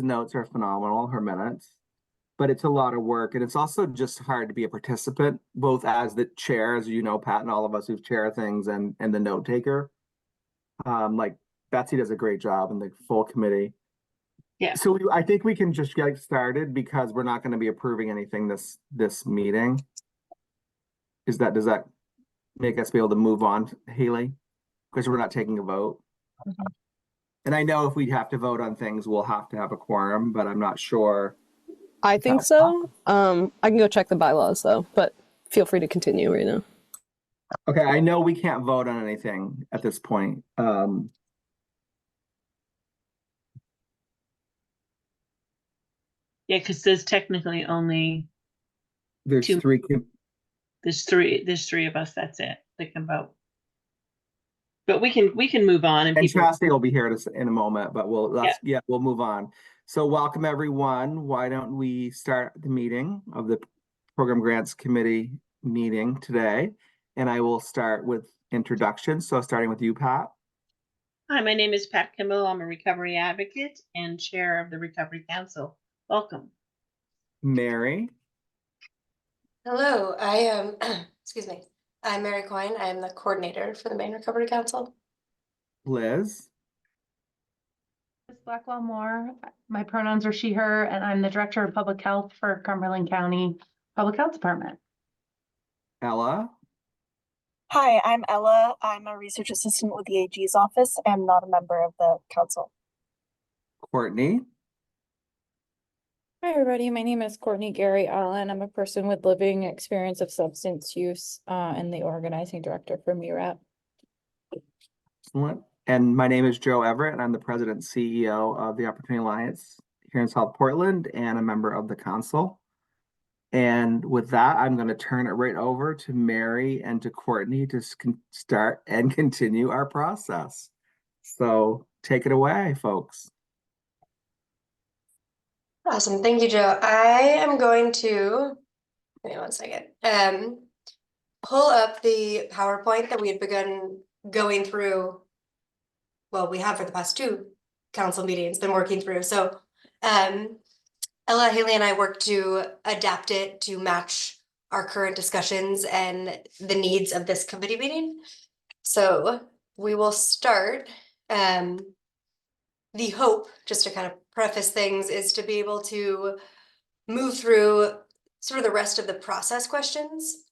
notes are phenomenal, her minutes, but it's a lot of work. And it's also just hard to be a participant, both as the chair, as you know, Pat, and all of us who've chair things, and the note taker. Like Betsy does a great job in the full committee. Yeah. So I think we can just get started because we're not going to be approving anything this meeting. Does that make us be able to move on, Haley? Because we're not taking a vote. And I know if we have to vote on things, we'll have to have a quorum, but I'm not sure. I think so. I can go check the bylaws though, but feel free to continue right now. Okay, I know we can't vote on anything at this point. Yeah, because there's technically only There's two. three. There's three of us. That's it that can vote. But we can move on, and people. Chastity will be here in a moment, but we'll move on. So welcome everyone. Why don't we start the meeting of the Program Grants Committee meeting today? And I will start with introductions. So starting with you, Pat. Hi, my name is Pat Kimball. I'm a recovery advocate and chair of the Recovery Council. Welcome. Mary. Hello, I am, excuse me, I'm Mary Coyne. I am the coordinator for the Maine Recovery Council. Liz. Liz Blackwell Moore. My pronouns are she, her, and I'm the director of public health for Cumberland County Public Health Department. Ella. Hi, I'm Ella. I'm a research assistant with the AG's office and not a member of the council. Courtney. Hi, everybody. My name is Courtney Gary Allen. I'm a person with living experience of substance use and the organizing director for MIRAP. Excellent. And my name is Joe Everett, and I'm the president and CEO of the Opportunity Alliance here in South Portland and a member of the council. And with that, I'm going to turn it right over to Mary and to Courtney to start and continue our process. So take it away, folks. Awesome, thank you, Joe. I am going to, give me one second, pull up the PowerPoint that we had begun going through. Well, we have for the past two council meetings been working through. So Ella, Haley, and I worked to adapt it to match our current discussions and the needs of this committee meeting. So we will start. The hope, just to kind of preface things, is to be able to move through sort of the rest of the process questions.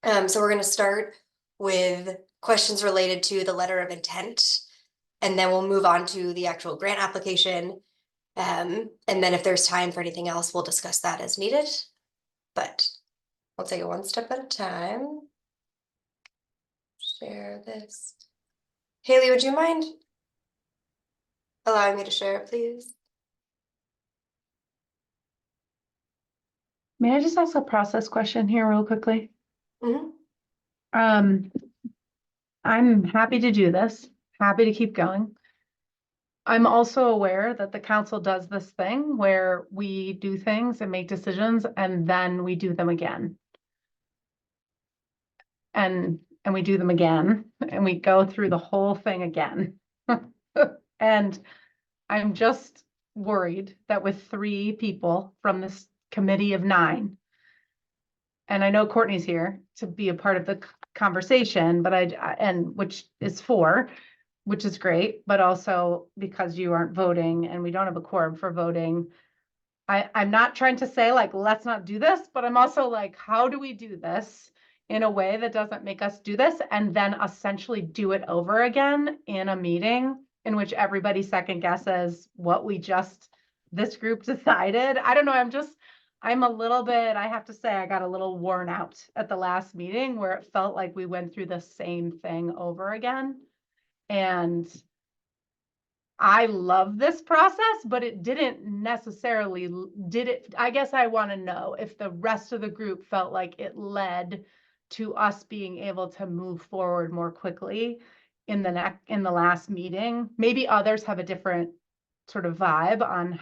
So we're going to start with questions related to the letter of intent, and then we'll move on to the actual grant application. And then if there's time for anything else, we'll discuss that as needed. But I'll take it one step at a time. Share this. Haley, would you mind allowing me to share it, please? May I just ask a process question here real quickly? Mm-hmm. I'm happy to do this, happy to keep going. I'm also aware that the council does this thing where we do things and make decisions and then we do them again. And we do them again and we go through the whole thing again. And I'm just worried that with 3 people from this committee of 9, and I know Courtney's here to be a part of the conversation, but and which is 4, which is great, but also because you aren't voting and we don't have a quorum for voting. I'm not trying to say like, let's not do this, but I'm also like, how do we do this in a way that doesn't make us do this and then essentially do it over again in a meeting in which everybody second guesses what this group decided? I don't know. I'm a little bit, I have to say, I got a little worn out at the last meeting where it felt like we went through the same thing over again. And I love this process, but it didn't necessarily, I guess I want to know if the rest of the group felt like it led to us being able to move forward more quickly in the last meeting. Maybe others have a different sort of vibe on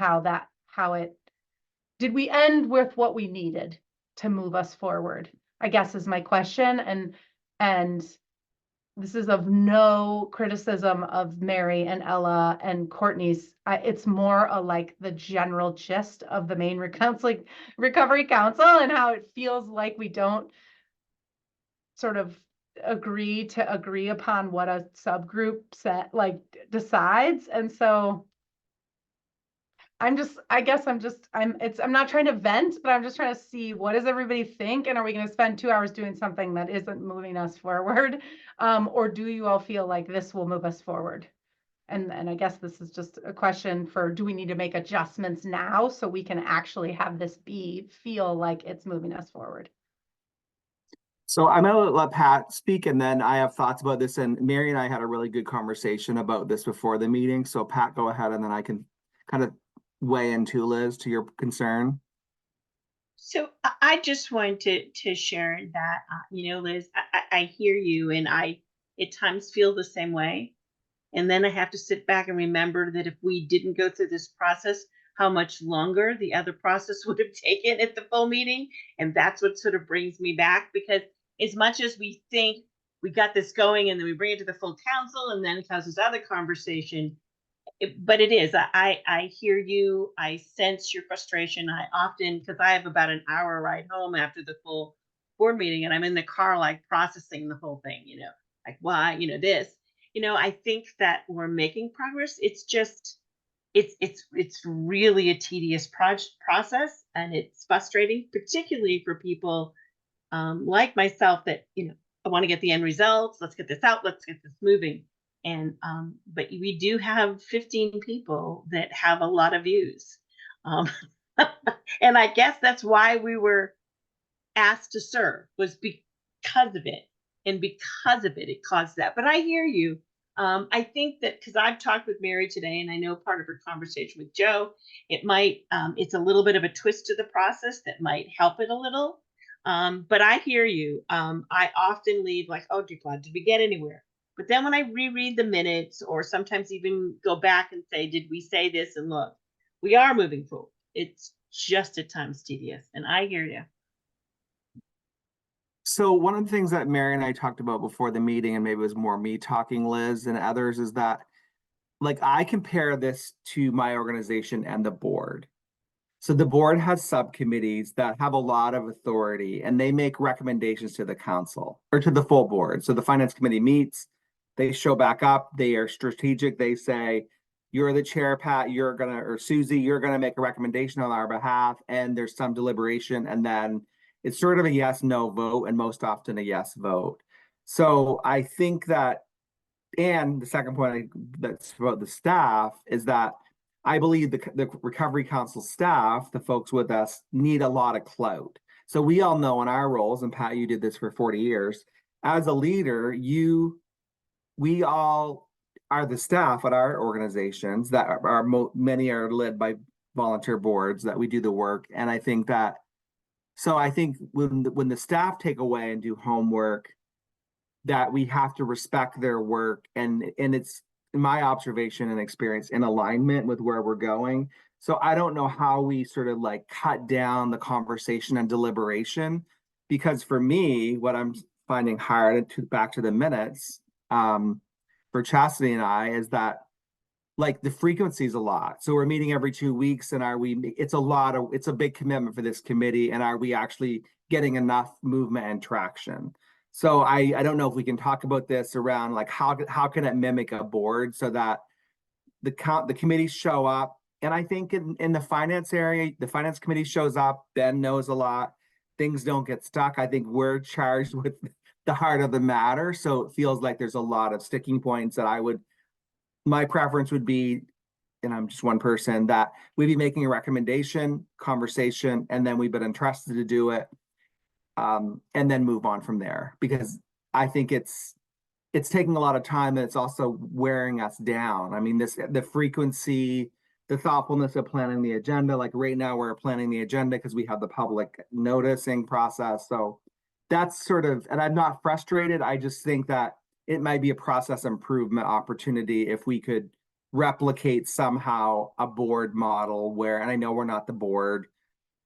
did we end with what we needed to move us forward, I guess is my question. And this is of no criticism of Mary and Ella and Courtney's. It's more a, like the general gist of the Maine Recovery Council and how it feels like we don't sort of agree upon what a subgroup set like decides. And so I'm not trying to vent, but I'm just trying to see what does everybody think, and are we going to spend 2 hours doing something that isn't moving us forward, or do you all feel like this will move us forward? And I guess this is just a question for, do we need to make adjustments now so we can actually have this feel like it's moving us forward? So I'm gonna let Pat speak, and then I have thoughts about this. And Mary and I had a really good conversation about this before the meeting. So Pat, go ahead, and then I can kind of weigh in too, Liz, to your concern. So I just wanted to share that, Liz, I hear you, and I at times feel the same way. And then I have to sit back and remember that if we didn't go through this process, how much longer the other process would have taken at the full meeting. And that's what sort of brings me back, because as much as we think we got this going and then we bring it to the full council and then it causes other conversation, but it is, I hear you, I sense your frustration. I often, because I have about an hour ride home after the full board meeting, and I'm in the car like processing the whole thing, like why, this. I think that we're making progress. It's just, it's really a tedious process, and it's frustrating, particularly for people like myself that, I want to get the end results. Let's get this out. Let's get this moving. And but we do have 15 people that have a lot of views. And I guess that's why we were asked to serve, was because of it. And because of it, it caused that. But I hear you. I think that because I've talked with Mary today, and I know part of her conversation with Joe, it might, it's a little bit of a twist to the process that might help it a little. But I hear you. I often leave like, oh, dear God, did we get anywhere? But then when I reread the minutes, or sometimes even go back and say, did we say this? And look, we are moving forward. It's just at times tedious. And I hear you. So one of the things that Mary and I talked about before the meeting, and maybe it was more me talking, Liz, and others, is that like I compare this to my organization and the board. So the board has subcommittees that have a lot of authority, and they make recommendations to the council or to the full board. So the finance committee meets, they show back up, they are strategic. They say, you're the chair, Pat, or Susie, you're gonna make a recommendation on our behalf, and there's some deliberation, and then it's sort of a yes, no vote, and most often a yes vote. So I think that, and the second point that's about the staff is that I believe the Recovery Council staff, the folks with us, need a lot of clout. So we all know in our roles, and Pat, you did this for 40 years, as a leader, we all are the staff at our organizations that are many are led by volunteer boards that we do the work. And I think that, so I think when the staff take away and do homework, that we have to respect their work, and it's, in my observation and experience, in alignment with where we're going. So I don't know how we sort of like cut down the conversation and deliberation, because for me, what I'm finding hard, to back to the minutes, for Chastity and I, is that like the frequency is a lot. So we're meeting every 2 weeks, and it's a big commitment for this committee, and are we actually getting enough movement and traction? So I don't know if we can talk about this around like how can it mimic a board so that the committees show up. And I think in the finance area, the finance committee shows up, Ben knows a lot, things don't get stuck. I think we're charged with the heart of the matter. So it feels like there's a lot of sticking points that my preference would be, and I'm just one person, that we'd be making a recommendation, conversation, and then we've been entrusted to do it. And then move on from there, because I think it's taking a lot of time, and it's also wearing us down. I mean, the frequency, the thoughtfulness of planning the agenda. Like right now, we're planning the agenda because we have the public noticing process. So that's sort of, and I'm not frustrated. I just think that it might be a process improvement opportunity if we could replicate somehow a board model where, and I know we're not the board,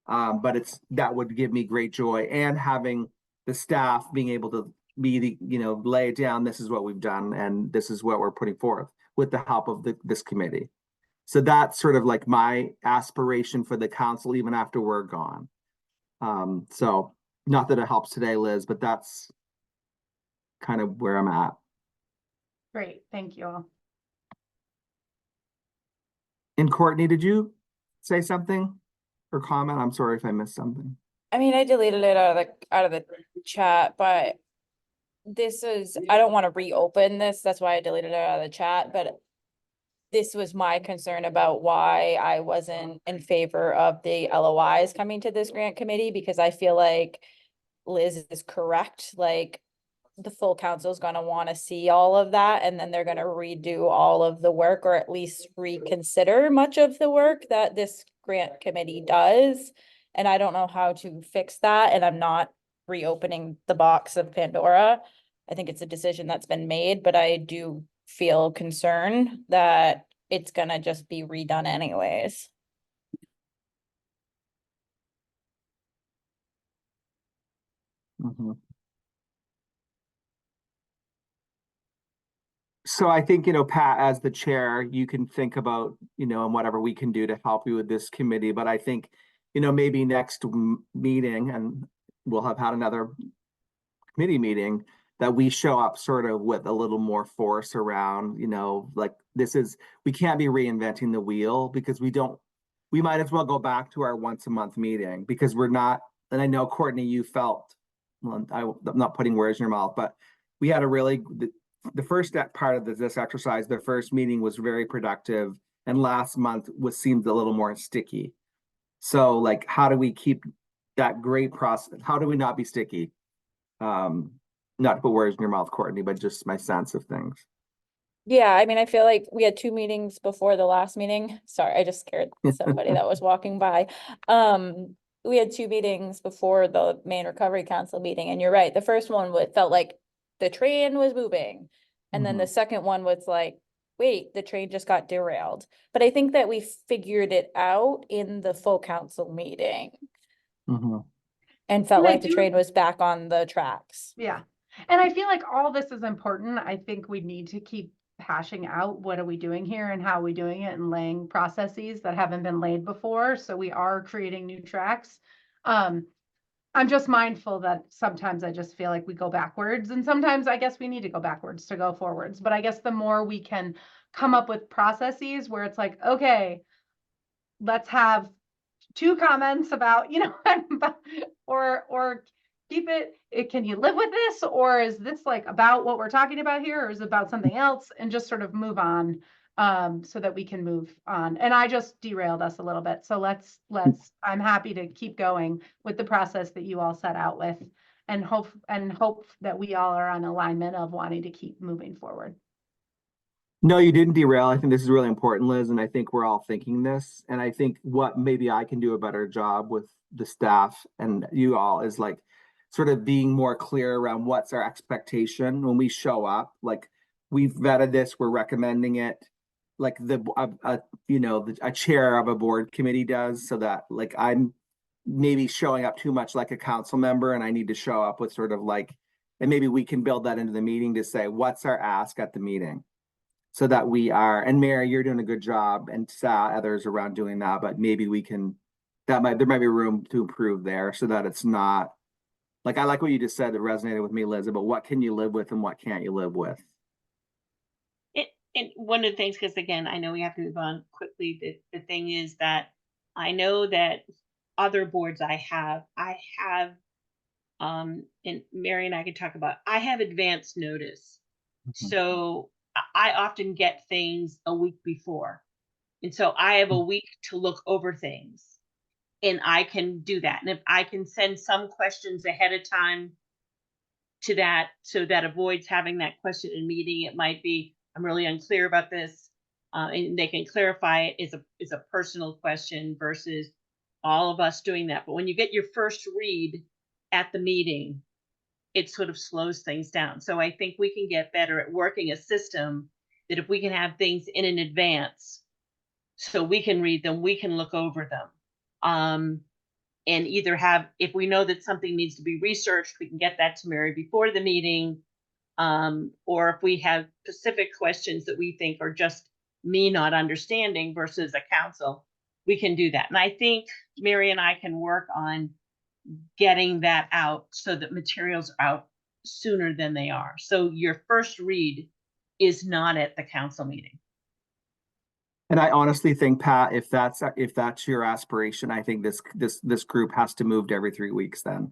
but that would give me great joy, and having the staff being able to lay it down, this is what we've done and this is what we're putting forth with the help of this committee. So that's sort of like my aspiration for the council, even after we're gone. So not that it helps today, Liz, but that's kind of where I'm at. Great, thank you all. And Courtney, did you say something or comment? I'm sorry if I missed something. I mean, I deleted it out of the chat, but this is, I don't want to reopen this. That's why I deleted it out of the chat, but this was my concern about why I wasn't in favor of the LOIs coming to this grant committee, because I feel like Liz is correct. Like, the full council is gonna want to see all of that, and then they're gonna redo all of the work, or at least reconsider much of the work that this grant committee does. And I don't know how to fix that, and I'm not reopening the box of Pandora. I think it's a decision that's been made, but I do feel concerned that it's gonna just be redone anyways. Mhm. So I think, Pat, as the chair, you can think about, and whatever we can do to help you with this committee. But I think, maybe next meeting, and we'll have had another committee meeting, that we show up sort of with a little more force around, like we can't be reinventing the wheel, because we might as well go back to our once a month meeting, because we're not, and I know Courtney, you felt, well, I'm not putting words in your mouth, but we had the first part of this exercise, the first meeting was very productive, and last month seemed a little more sticky. So like, how do we keep that great process? How do we not be sticky? Not to put words in your mouth, Courtney, but just my sense of things. Yeah, I mean, I feel like we had 2 meetings before the last meeting. Sorry, I just scared somebody that was walking by. We had 2 meetings before the Maine Recovery Council meeting, and you're right. The first one felt like the train was moving. And then the second one was like, wait, the train just got derailed. But I think that we figured it out in the full council meeting Mhm. and felt And I like the do- train was back on the tracks. Yeah, and I feel like all this is important. I think we need to keep hashing out what are we doing here and how are we doing it, and laying processes that haven't been laid before. So we are creating new tracks. I'm just mindful that sometimes I just feel like we go backwards, and sometimes I guess we need to go backwards to go forwards. But I guess the more we can come up with processes where it's like, okay, let's have 2 comments about, or keep it, can you live with this? Or is this like about what we're talking about here, or is it about something else? And just sort of move on, so that we can move on. And I just derailed us a little bit. So let's, I'm happy to keep going with the process that you all set out with, and hope that we all are on alignment of wanting to keep moving forward. No, you didn't derail. I think this is really important, Liz, and I think we're all thinking this. And I think what maybe I can do a better job with the staff and you all is like sort of being more clear around what's our expectation when we show up. Like, we've vetted this, we're recommending it, like a chair of a board committee does, so that like I'm maybe showing up too much like a council member, and I need to show up with sort of like, and maybe we can build that into the meeting to say, what's our ask at the meeting? So that we are, and Mary, you're doing a good job, and others around doing that, but maybe there might be room to improve there, so that it's not, like, I like what you just said that resonated with me, Liz, about what can you live with and what can't you live with. And one of the things, because again, I know we have to move on quickly. The thing is that I know that other boards I have, and Mary and I can talk about, I have advance notice. So I often get things a week before. And so I have a week to look over things, and I can do that. And if I can send some questions ahead of time to that, so that avoids having that question in meeting, it might be, I'm really unclear about this. And they can clarify it is a personal question versus all of us doing that. But when you get your first read at the meeting, it sort of slows things down. So I think we can get better at working a system that if we can have things in advance, so we can read them, we can look over them. and either have, if we know that something needs to be researched, we can get that to Mary before the meeting. Or if we have specific questions that we think are just me not understanding versus a council, we can do that. And I think Mary and I can work on getting that out so that materials are out sooner than they are. So your first read is not at the council meeting. And I honestly think, Pat, if that's your aspiration, I think this group has to move to every 3 weeks then.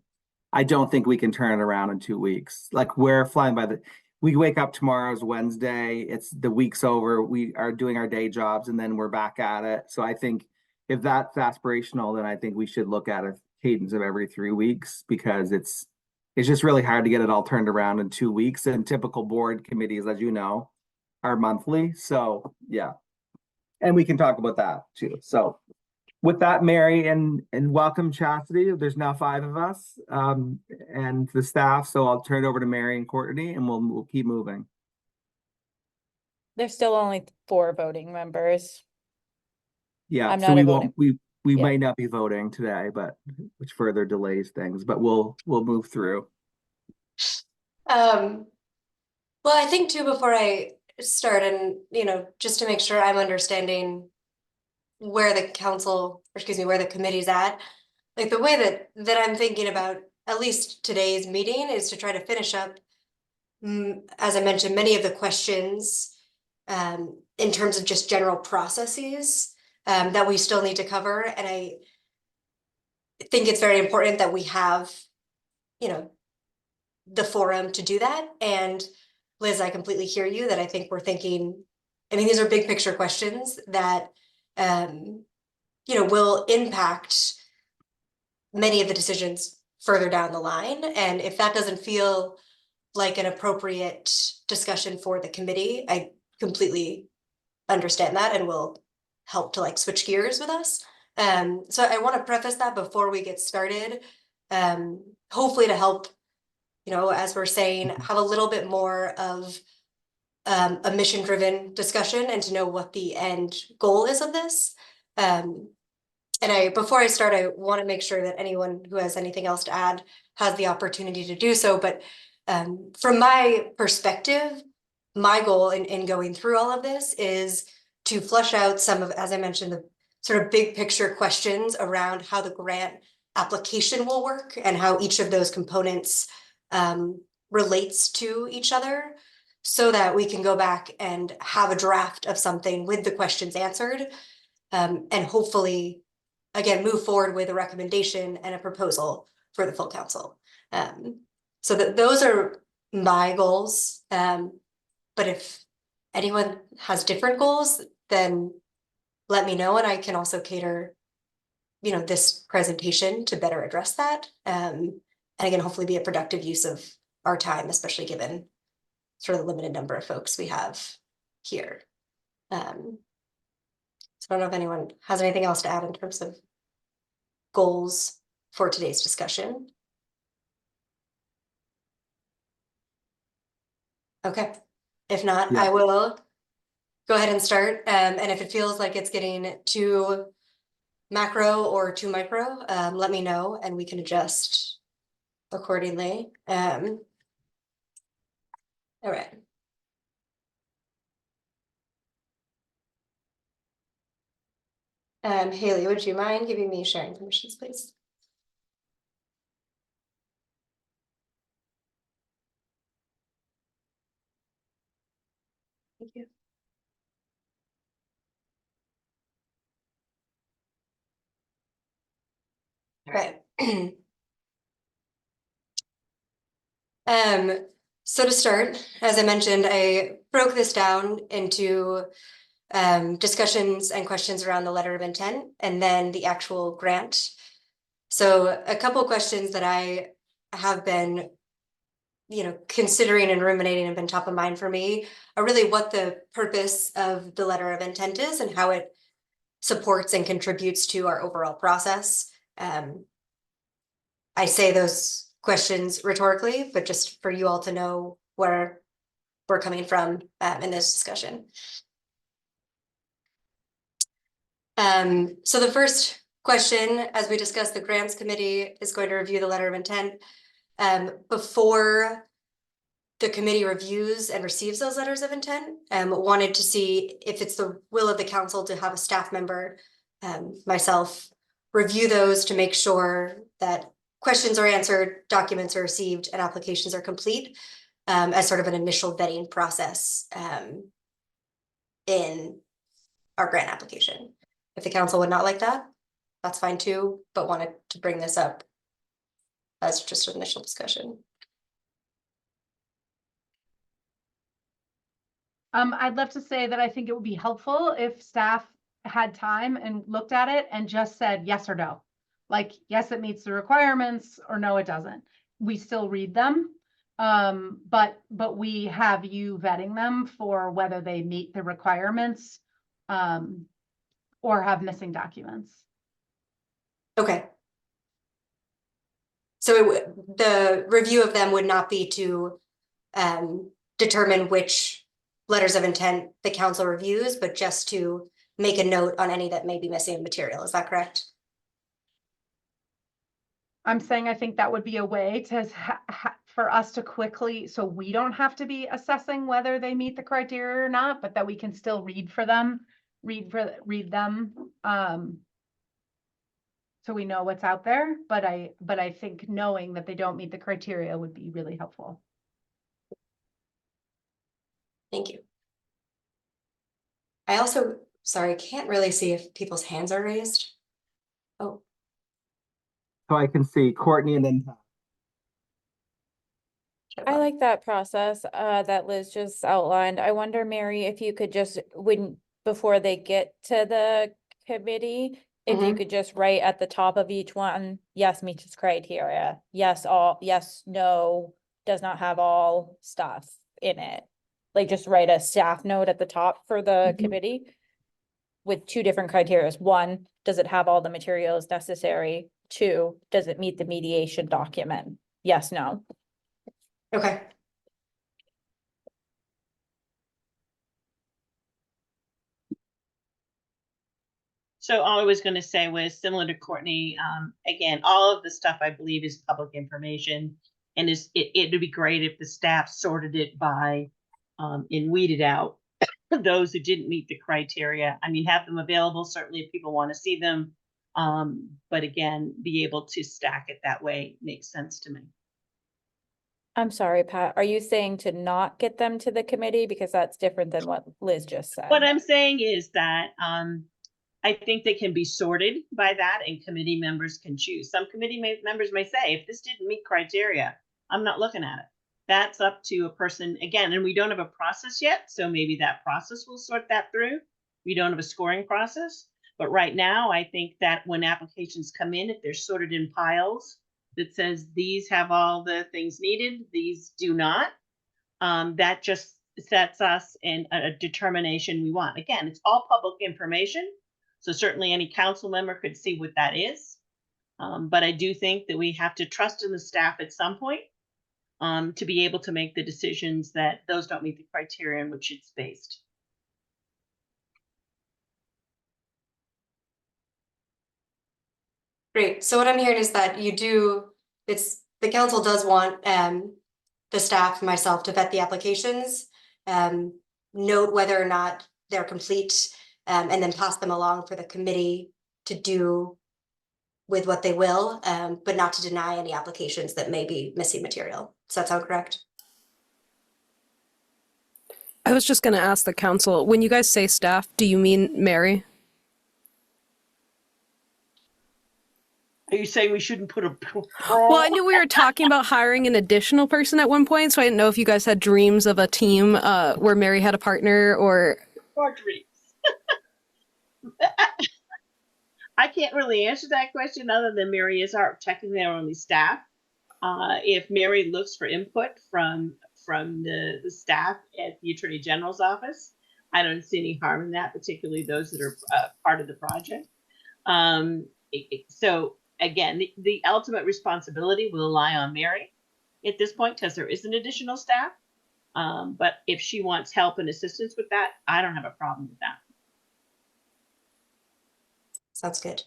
I don't think we can turn it around in 2 weeks. Like, we're flying by we wake up tomorrow's Wednesday, it's the week's over, we are doing our day jobs, and then we're back at it. So I think if that's aspirational, then I think we should look at a cadence of every 3 weeks, because it's just really hard to get it all turned around in 2 weeks. And typical board committees, as you know, are monthly. So yeah. And we can talk about that too. So with that, Mary, and welcome Chastity. There's now 5 of us, and the staff. So I'll turn it over to Mary and Courtney, and we'll keep moving. There's still only 4 voting members. Yeah, I'm so not we a won't voting- we yeah. might not be voting today, but which further delays things, but we'll move through. Well, I think too, before I start, and just to make sure I'm understanding where the council, or excuse me, where the committee's at, like the way that I'm thinking about at least today's meeting is to try to finish up, as I mentioned, many of the questions in terms of just general processes that we still need to cover. And I think it's very important that we have, the forum to do that. And Liz, I completely hear you that I think we're thinking, I mean, these are big picture questions that, will impact many of the decisions further down the line. And if that doesn't feel like an appropriate discussion for the committee, I completely understand that and will help to switch gears with us. So I want to preface that before we get started, hopefully to help, as we're saying, have a little bit more of a mission-driven discussion and to know what the end goal is of this. And before I start, I want to make sure that anyone who has anything else to add has the opportunity to do so. But from my perspective, my goal in going through all of this is to flesh out some of, as I mentioned, the sort of big picture questions around how the grant application will work and how each of those components relates to each other, so that we can go back and have a draft of something with the questions answered, and hopefully, again, move forward with a recommendation and a proposal for the full council. So that those are my goals. But if anyone has different goals, then let me know, and I can also cater, this presentation to better address that. And again, hopefully be a productive use of our time, especially given sort of the limited number of folks we have here. So I don't know if anyone has anything else to add in terms of goals for today's discussion. Okay, if not, Yeah. I will go ahead and start. And if it feels like it's getting too macro or too micro, let me know and we can adjust accordingly. All right. Haley, would you mind giving me sharing permissions, please? Thank you. All right. So to start, as I mentioned, I broke this down into discussions and questions around the letter of intent and then the actual grant. So a couple of questions that I have been, considering and ruminating and been top of mind for me are really what the purpose of the letter of intent is and how it supports and contributes to our overall process. I say those questions rhetorically, but just for you all to know where we're coming from in this discussion. So the first question, as we discussed, the grants committee is going to review the letter of intent. Before the committee reviews and receives those letters of intent, wanted to see if it's the will of the council to have a staff member, myself, review those to make sure that questions are answered, documents are received, and applications are complete, as sort of an initial vetting process in our grant application. If the council would not like that, that's fine too, but wanted to bring this up as just an initial discussion. I'd love to say that I think it would be helpful if staff had time and looked at it and just said yes or no. Like, yes, it meets the requirements, or no, it doesn't. We still read them. But we have you vetting them for whether they meet the requirements, or have missing documents. Okay. So the review of them would not be to determine which letters of intent the council reviews, but just to make a note on any that may be missing material. Is that correct? I'm saying I think that would be a way to for us to quickly, so we don't have to be assessing whether they meet the criteria or not, but that we can still read them. So we know what's out there, but I think knowing that they don't meet the criteria would be really helpful. Thank you. I also, sorry, can't really see if people's hands are raised. Oh, So I can see Courtney and then I like that process that Liz just outlined. I wonder, Mary, if you could just, before they get to the committee, if you could just write at the top of each one, yes, meets its criteria, yes, all, yes, no, does not have all stuff in it. Like, just write a staff note at the top for the committee with 2 different criteria. 1, does it have all the materials necessary? 2, does it meet the mediation document? Yes, no. okay. So all I was going to say was similar to Courtney. Again, all of the stuff I believe is public information, and it would be great if the staff sorted it by and weeded out those who didn't meet the criteria. I mean, have them available certainly if people want to see them, but again, be able to stack it that way makes sense to me. I'm sorry, Pat, are you saying to not get them to the committee? Because that's different than what Liz just said. What I'm saying is that I think they can be sorted by that, and committee members can choose. Some committee members may say, if this didn't meet criteria, I'm not looking at it. That's up to a person again, and we don't have a process yet, so maybe that process will sort that through. We don't have a scoring process, but right now I think that when applications come in, if they're sorted in piles that says these have all the things needed, these do not, that just sets us in a determination we want. Again, it's all public information, so certainly any council member could see what that is. But I do think that we have to trust in the staff at some point to be able to make the decisions that those don't meet the criteria in which it's based. Great. So what I'm hearing is that the council does want the staff, myself, to vet the applications, note whether or not they're complete, and then pass them along for the committee to do with what they will, but not to deny any applications that may be missing material. Does that sound correct? I was just going to ask the council, when you guys say staff, do you mean Mary? Are you saying we shouldn't put a Well, I knew we were talking about hiring an additional person at one point, so I didn't know if you guys had dreams of a team where Mary had a partner or... dreams? I can't really answer that question other than Mary is technically our only staff. If Mary looks for input from the staff at the Attorney General's office, I don't see any harm in that, particularly those that are part of the project. So again, the ultimate responsibility will lie on Mary at this point because there is an additional staff. But if she wants help and assistance with that, I don't have a problem with that. Sounds good.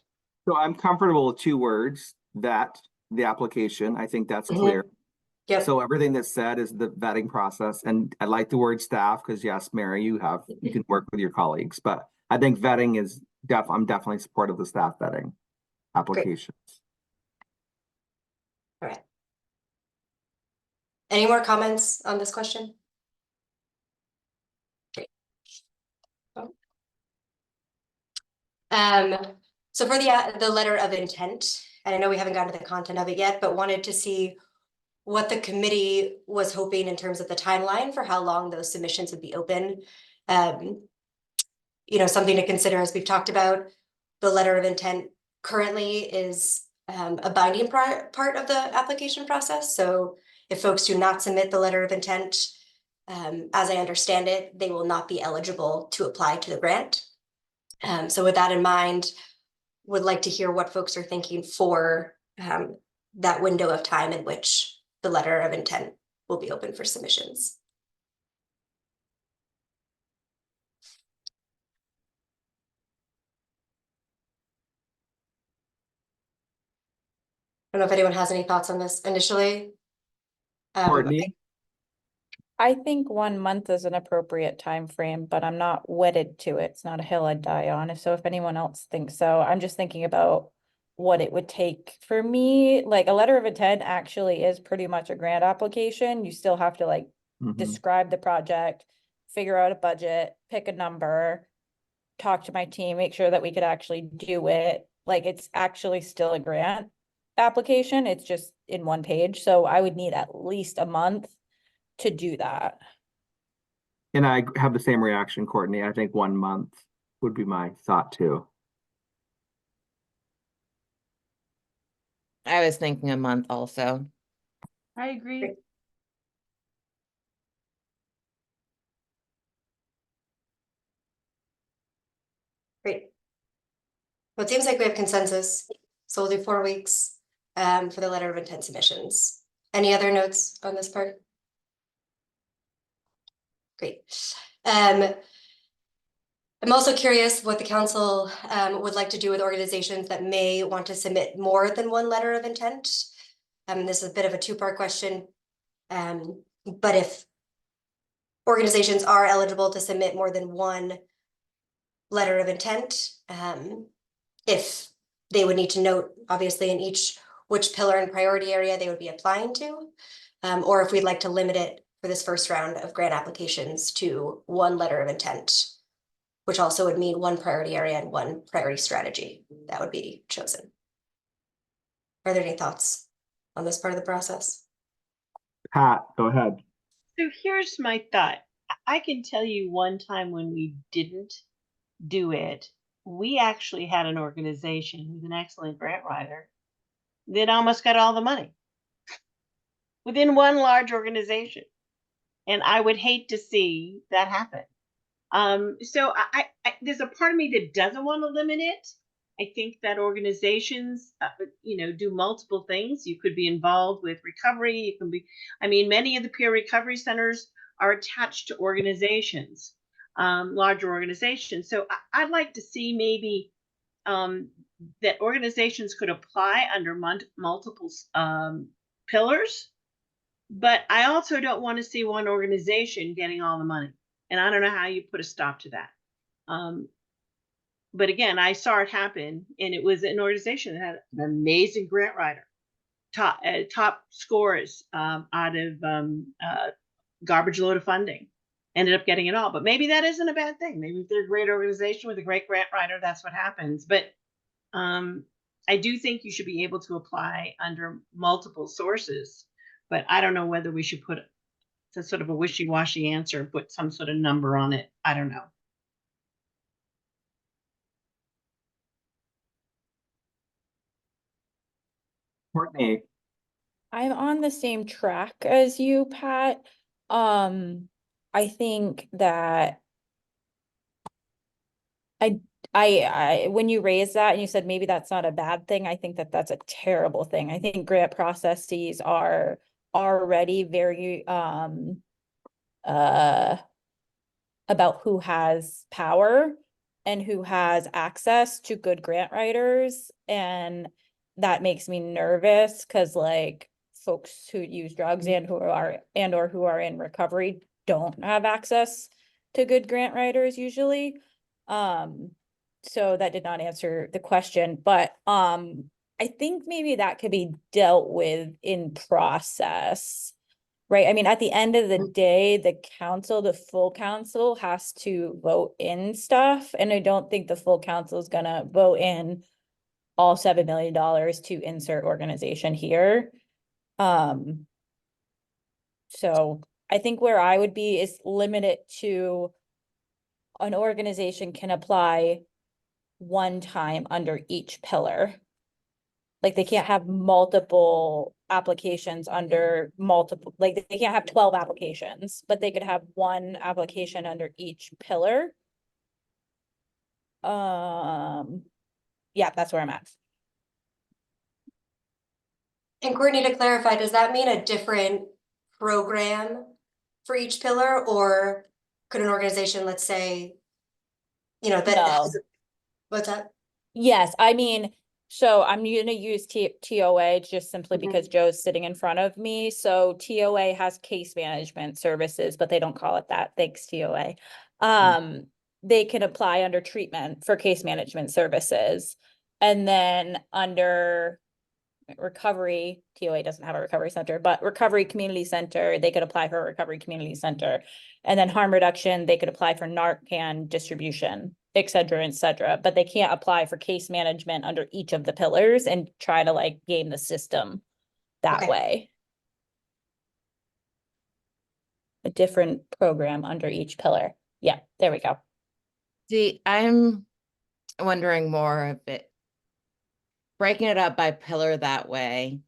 So I'm comfortable with 2 words, that, the application. I think that's Mhm. clear. Yep, So everything that's said is the vetting process, and I like the word staff, because yes, Mary, you can work with your colleagues, but I think vetting is I'm definitely supportive of the staff vetting applications. all right. Any more comments on this question? Great. Um, so for the letter of intent, and I know we haven't gotten to the content of it yet, but wanted to see what the committee was hoping in terms of the timeline for how long those submissions would be open. You know, something to consider, as we've talked about, the letter of intent currently is a binding part of the application process. So if folks do not submit the letter of intent, as I understand it, they will not be eligible to apply to the grant. So with that in mind, would like to hear what folks are thinking for that window of time in which the letter of intent will be open for submissions. I don't know if anyone has any thoughts on this initially. Courtney, I think 1 month is an appropriate time frame, but I'm not wedded to it. It's not a hill I'd die on. So if anyone else thinks so, I'm just thinking about what it would take for me. Like a letter of intent actually is pretty much a grant application. You still have to like mhm. describe the project, figure out a budget, pick a number, talk to my team, make sure that we could actually do it. Like it's actually still a grant application. It's just in one page. So I would need at least a month to do that. And I have the same reaction, Courtney. I think 1 month would be my thought too. I was thinking a month also. I agree. Great. Great. Well, it seems like we have consensus. So we'll do 4 weeks for the letter of intent submissions. Any other notes on this part? Great. I'm also curious what the council would like to do with organizations that may want to submit more than one letter of intent. This is a bit of a 2-part question. But if organizations are eligible to submit more than one letter of intent, if they would need to note, obviously, in each which pillar and priority area they would be applying to, or if we'd like to limit it for this first round of grant applications to 1 letter of intent, which also would mean 1 priority area and 1 priority strategy that would be chosen. Are there any thoughts on this part of the process? Pat, go ahead. So here's my thought. I can tell you one time when we didn't do it, we actually had an organization who's an excellent grant writer that almost got all the money within one large organization. And I would hate to see that happen. So there's a part of me that doesn't want to limit it. I think that organizations, do multiple things. You could be involved with recovery. You can be, many of the peer recovery centers are attached to organizations, larger organizations. So I'd like to see maybe that organizations could apply under multiple pillars. But I also don't want to see one organization getting all the money. And I don't know how you put a stop to that. But again, I saw it happen, and it was an organization that had an amazing grant writer, top scores out of garbage load of funding, ended up getting it all. But maybe that isn't a bad thing. Maybe if they're a great organization with a great grant writer, that's what happens. But I do think you should be able to apply under multiple sources. But I don't know whether we should put a sort of a wishy-washy answer, put some sort of number on it. I don't know. Courtney, I'm on the same track as you, Pat. I think that when you raised that and you said maybe that's not a bad thing, I think that that's a terrible thing. I think grant processes are already very about who has power. and who has access to good grant writers. And that makes me nervous because like folks who use drugs and or who are in recovery don't have access to good grant writers usually. So that did not answer the question, but I think maybe that could be dealt with in process. Right, I mean, at the end of the day, the full council has to vote in stuff, and I don't think the full council is gonna vote in all $7 million to insert organization here. So I think where I would be is limit it to an organization can apply one time under each pillar. Like they can't have multiple applications under multiple, like they can't have 12 applications, but they could have one application under each pillar. Yeah, that's where I'm at. And Courtney, to clarify, does that mean a different program for each pillar, or could an organization, let's say, that No. has, what's that? Yes, I mean, so I'm gonna use TOA just simply Mhm. because Joe's sitting in front of me. So TOA has case management services, but they don't call it that. Thanks, TOA. They can apply under treatment for case management services. And then under recovery, TOA doesn't have a recovery center, but recovery community center, they could apply for a recovery community center. And then harm reduction, they could apply for Narcan distribution, et cetera, but they can't apply for case management under each of the pillars and try to like game the system that Okay. way. A different program under each pillar. Yeah, there we go. See, I'm wondering more of it. Breaking it up by pillar that way,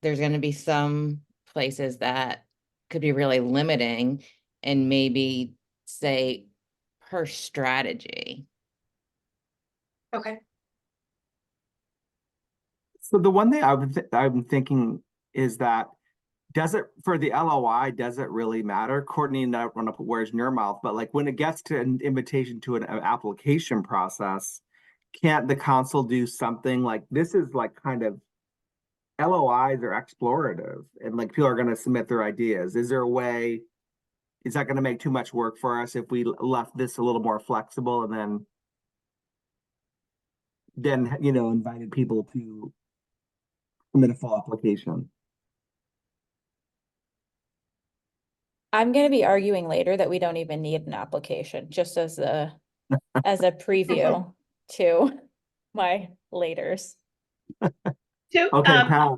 there's going to be some places that could be really limiting, and maybe say per strategy. Okay. So the one thing I'm thinking is that for the LOI, does it really matter? Courtney, and I don't want to put words in your mouth, but like when it gets to an invitation to an application process, can't the council do something like this is like kind of LOIs are explorative and like people are going to submit their ideas. Is there a way, is that going to make too much work for us if we left this a little more flexible and then invited people to submit a full application? I'm gonna be arguing later that we don't even need an application, just as a preview to my laters. So, Okay, Pat.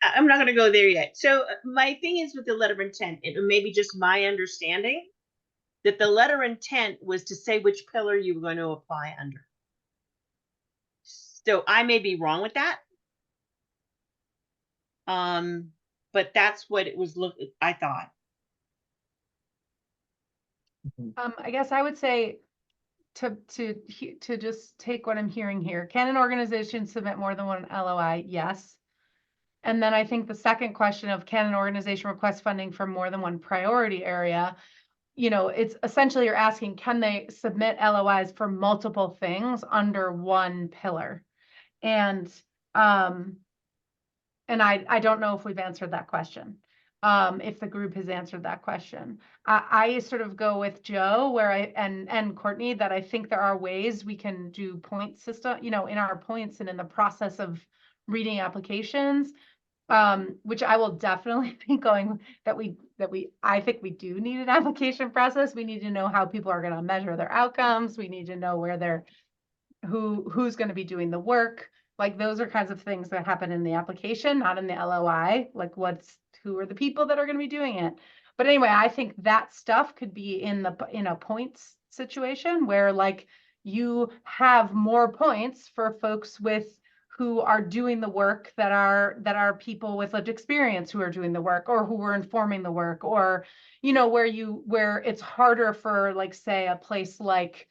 I'm not going to go there yet. So my thing is with the letter of intent, it may be just my understanding that the letter intent was to say which pillar you were going to apply under. So I may be wrong with that. But that's what it was I thought. I guess I would say to just take what I'm hearing here. Can an organization submit more than one LOI? Yes. And then I think the second question of can an organization request funding for more than one priority area? It's essentially you're asking, can they submit LOIs for multiple things under one pillar? And I don't know if we've answered that question. If the group has answered that question. I sort of go with Joe where and Courtney that I think there are ways we can do point system, in our points and in the process of reading applications, which I will definitely be going I think we do need an application process. We need to know how people are going to measure their outcomes. We need to know where who's going to be doing the work. Like those are kinds of things that happen in the application, not in the LOI. Like who are the people that are going to be doing it? But anyway, I think that stuff could be in a points situation where like you have more points for folks who are doing the work that are people with lived experience who are doing the work or who are informing the work, or where it's harder for like say a place like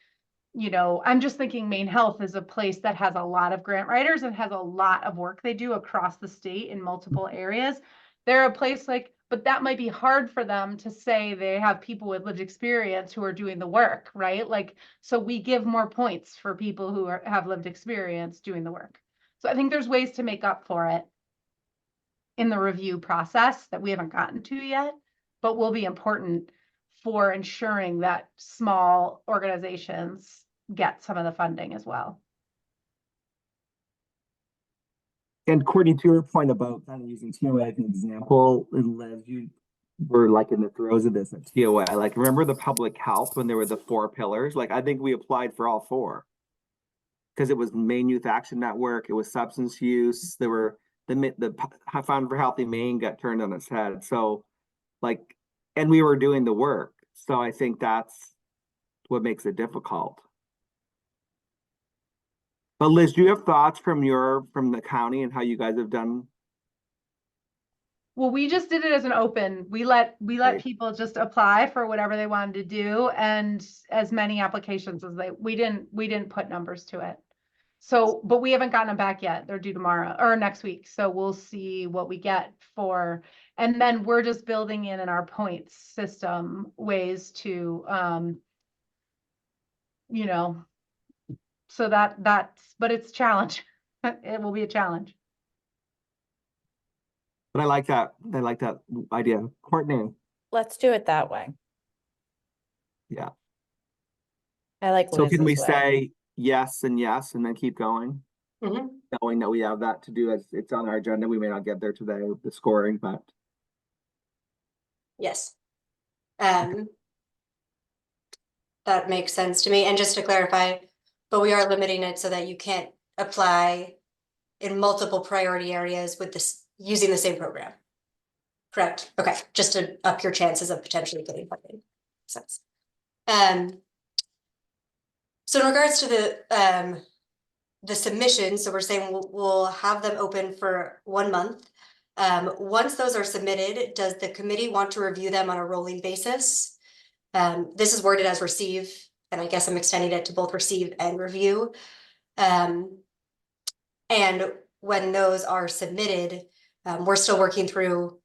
I'm just thinking Maine Health is a place that has a lot of grant writers and has a lot of work they do across the state in multiple areas. they're a place like, but that might be hard for them to say they have people with lived experience who are doing the work, right? Like, so we give more points for people who have lived experience doing the work. So I think there's ways to make up for it in the review process that we haven't gotten to yet, but will be important for ensuring that small organizations get some of the funding as well. And Courtney, to your point about kind of using TOA as an example, and Liz, you were like in the throes of this at TOA. Like, remember the public health when there were the 4 pillars? Like, I think we applied for all 4 because it was Maine Youth Action Network, it was substance use, there were the Fund for Healthy Maine got turned on its head. So, like, and we were doing the work. So I think that's what makes it difficult. But Liz, do you have thoughts from the county and how you guys have done? Well, we just did it as an open. We let Right. people just apply for whatever they wanted to do, and as many applications as we didn't put numbers to it. So, but we haven't gotten them back yet. They're due tomorrow or next week. So we'll see what we get for, and then we're just building in our points system ways to, you know, so but it's a challenge. It will be a challenge. But I like that. I like that idea. Courtney. Let's do it that way. Yeah. I like So can we Liz's way. say yes and then keep going? Mhm. Knowing that we have that to do as it's on our agenda. We may not get there today with the scoring, but Yes. That makes sense to me. And just to clarify, but we are limiting it so that you can't apply in multiple priority areas with this, using the same program. Correct. Okay, just to up your chances of potentially getting funding. Sense. So in regards to the submission, so we're saying we'll have them open for 1 month. Once those are submitted, does the committee want to review them on a rolling basis? This is worded as receive, and I guess I'm extending it to both receive and review. And when those are submitted, we're still working through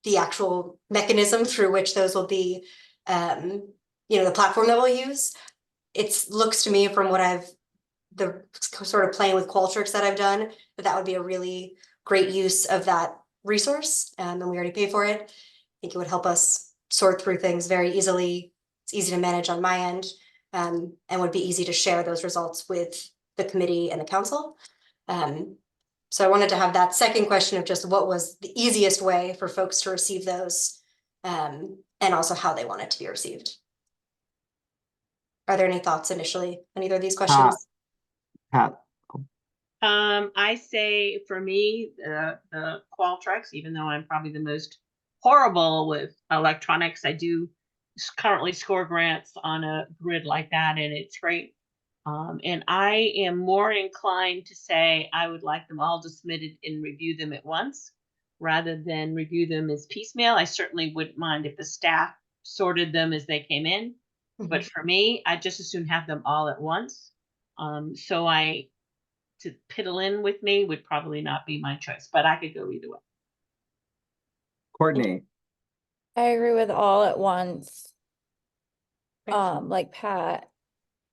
the actual mechanism through which those will be, the platform that we'll use. It looks to me from what the sort of playing with Qualtrics that I've done, that would be a really great use of that resource. And we already pay for it. I think it would help us sort through things very easily. It's easy to manage on my end, and would be easy to share those results with the committee and the council. So I wanted to have that second question of just what was the easiest way for folks to receive those, and also how they want it to be received. Are there any thoughts initially on either of these questions? Pat. I say for me, the Qualtrics, even though I'm probably the most horrible with electronics, I do currently score grants on a grid like that, and it's great. And I am more inclined to say I would like them all to submit it and review them at once rather than review them as piecemeal. I certainly wouldn't mind if the staff sorted them as they came in. But for me, I just as soon have them all at once. So to piddle in with me would probably not be my choice, but I could go either way. Courtney. I agree with all at once. Great. Like Pat,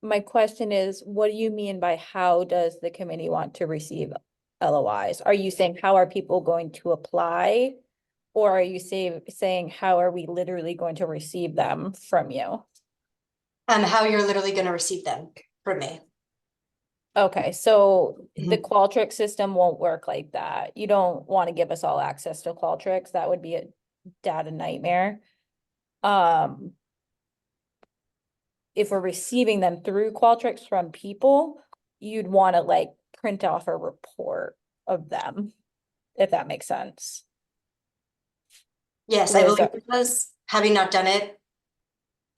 my question is, what do you mean by how does the committee want to receive LOIs? Are you saying how are people going to apply? Or are you saying how are we literally going to receive them from you? How you're literally going to receive them from me. Okay, so the Mhm. Qualtrics system won't work like that. You don't want to give us all access to Qualtrics. That would be a data nightmare. If we're receiving them through Qualtrics from people, you'd want to like print off a report of them, if that makes sense. Yes, I Liz, believe it does. Having not done it,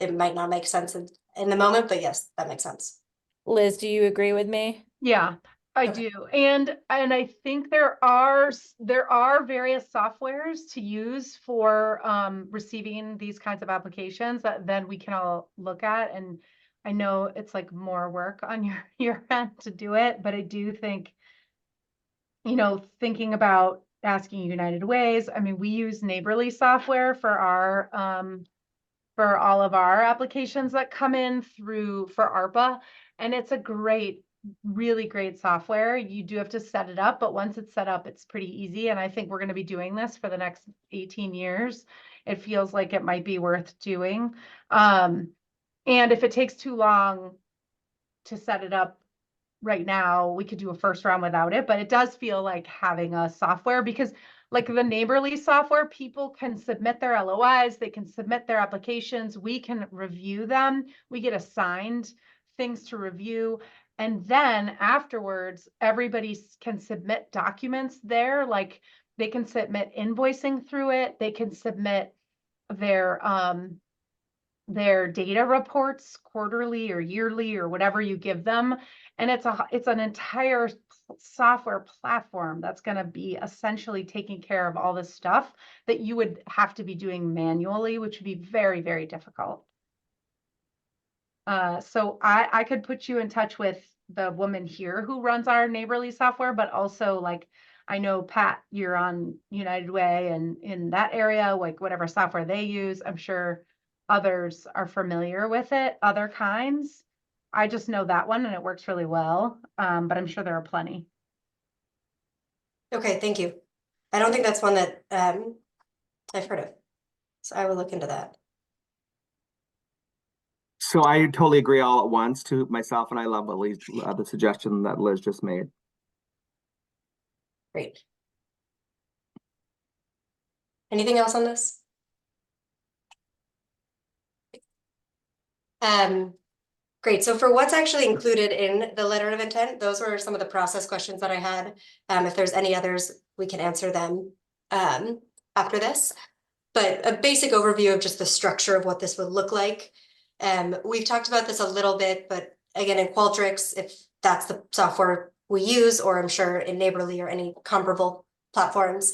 it might not make sense in the moment, but yes, that makes sense. Liz, do you agree with me? Yeah, I Okay. do. And I think there are various softwares to use for receiving these kinds of applications that then we can all look at. And I know it's like more work on your end to do it, but I do think, thinking about asking United Ways. I mean, we use Neighborly software for all of our applications that come in through for ARPA. And it's a really great software. You do have to set it up, but once it's set up, it's pretty easy. And I think we're going to be doing this for the next 18 years. It feels like it might be worth doing. And if it takes too long to set it up right now, we could do a first round without it, but it does feel like having a software, because like the Neighborly software, people can submit their LOIs, they can submit their applications, we can review them, we get assigned things to review. And then afterwards, everybody can submit documents there, like they can submit invoicing through it, they can submit their data reports quarterly or yearly or whatever you give them. And it's an entire software platform that's going to be essentially taking care of all this stuff that you would have to be doing manually, which would be very, very difficult. So I could put you in touch with the woman here who runs our Neighborly software, but also like, I know Pat, you're on United Way and in that area, like whatever software they use, I'm sure others are familiar with it, other kinds. I just know that one and it works really well, but I'm sure there are plenty. Okay, thank you. I don't think that's one that I've heard of, so I will look into that. So I totally agree all at once to myself, and I love what Liz, the suggestion that Liz just made. Great. Anything else on this? Great. So for what's actually included in the letter of intent, those were some of the process questions that I had. If there's any others, we can answer them after this. But a basic overview of just the structure of what this would look like. We've talked about this a little bit, but again, in Qualtrics, if that's the software we use, or I'm sure in Neighborly or any comparable platforms,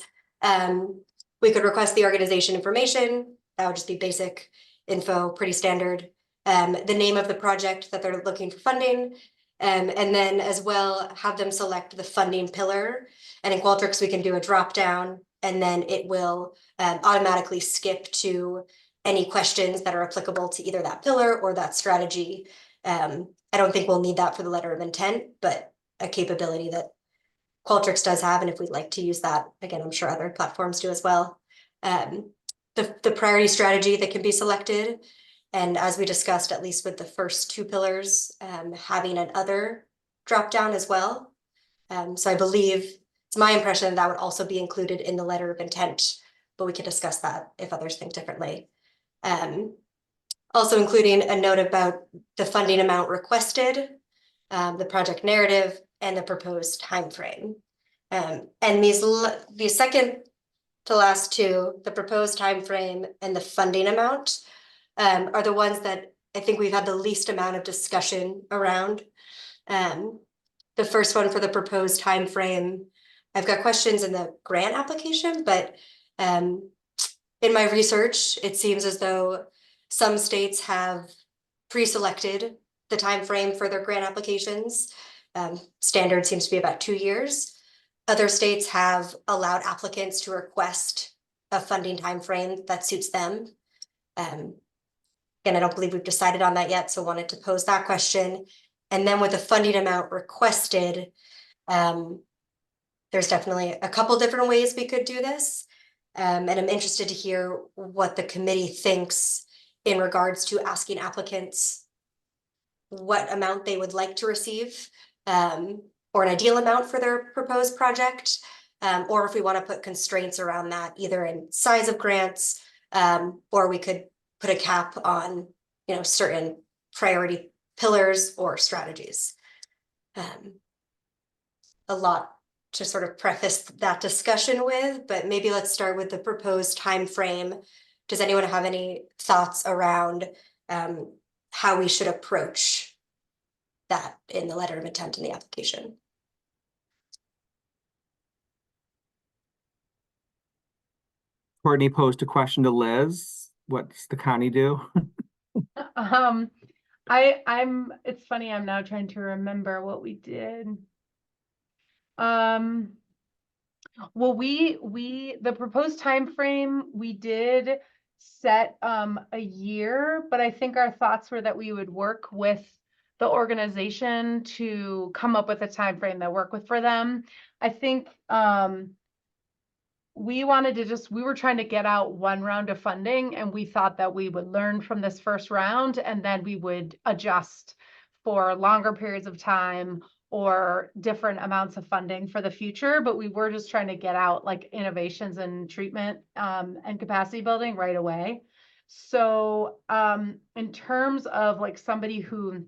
we could request the organization information. That would just be basic info, pretty standard. The name of the project that they're looking for funding, and then as well have them select the funding pillar. And in Qualtrics, we can do a drop down, and then it will automatically skip to any questions that are applicable to either that pillar or that strategy. I don't think we'll need that for the letter of intent, but a capability that Qualtrics does have, and if we'd like to use that, again, I'm sure other platforms do as well. The priority strategy that can be selected, and as we discussed, at least with the first two pillars, having an other drop down as well. So I believe it's my impression that would also be included in the letter of intent, but we could discuss that if others think differently. Also including a note about the funding amount requested, the project narrative, and the proposed timeframe. And these second to last two, the proposed timeframe and the funding amount, are the ones that I think we've had the least amount of discussion around. The first one for the proposed timeframe, I've got questions in the grant application, but in my research, it seems as though some states have pre-selected the timeframe for their grant applications. Standard seems to be about 2 years. Other states have allowed applicants to request a funding timeframe that suits them. Again, I don't believe we've decided on that yet, so wanted to pose that question. And then with the funding amount requested, there's definitely a couple different ways we could do this. And I'm interested to hear what the committee thinks in regards to asking applicants what amount they would like to receive, or an ideal amount for their proposed project, or if we want to put constraints around that, either in size of grants, or we could put a cap on, certain priority pillars or strategies. A lot to sort of preface that discussion with, but maybe let's start with the proposed time frame. Does anyone have any thoughts around how we should approach that in the letter of intent in the application? Courtney posed a question to Liz. What's the county do? It's funny, I'm now trying to remember what we did. Well, the proposed time frame we did set a year, but I think our thoughts were that we would work with the organization to come up with a time frame that work with for them. I think we wanted to we were trying to get out one round of funding, and we thought that we would learn from this first round and then we would adjust for longer periods of time or different amounts of funding for the future. But we were just trying to get out like innovations and treatment and capacity building right away. So in terms of like somebody who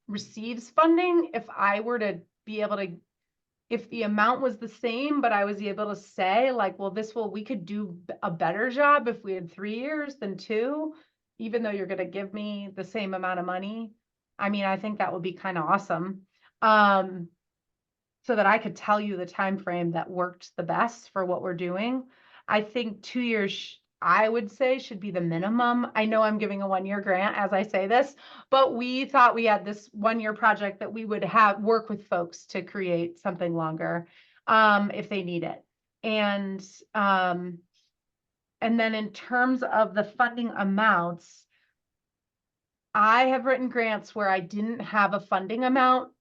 receives funding, if I were to be able to, if the amount was the same, but I was able to say like, well, we could do a better job if we had 3 years than 2, even though you're going to give me the same amount of money. I mean, I think that would be kind of awesome. So that I could tell you the time frame that worked the best for what we're doing. I think 2 years, I would say, should be the minimum. I know I'm giving a 1-year grant as I say this, but we thought we had this 1-year project that we would work with folks to create something longer if they need it. And then in terms of the funding amounts, I have written grants where I didn't have a funding amount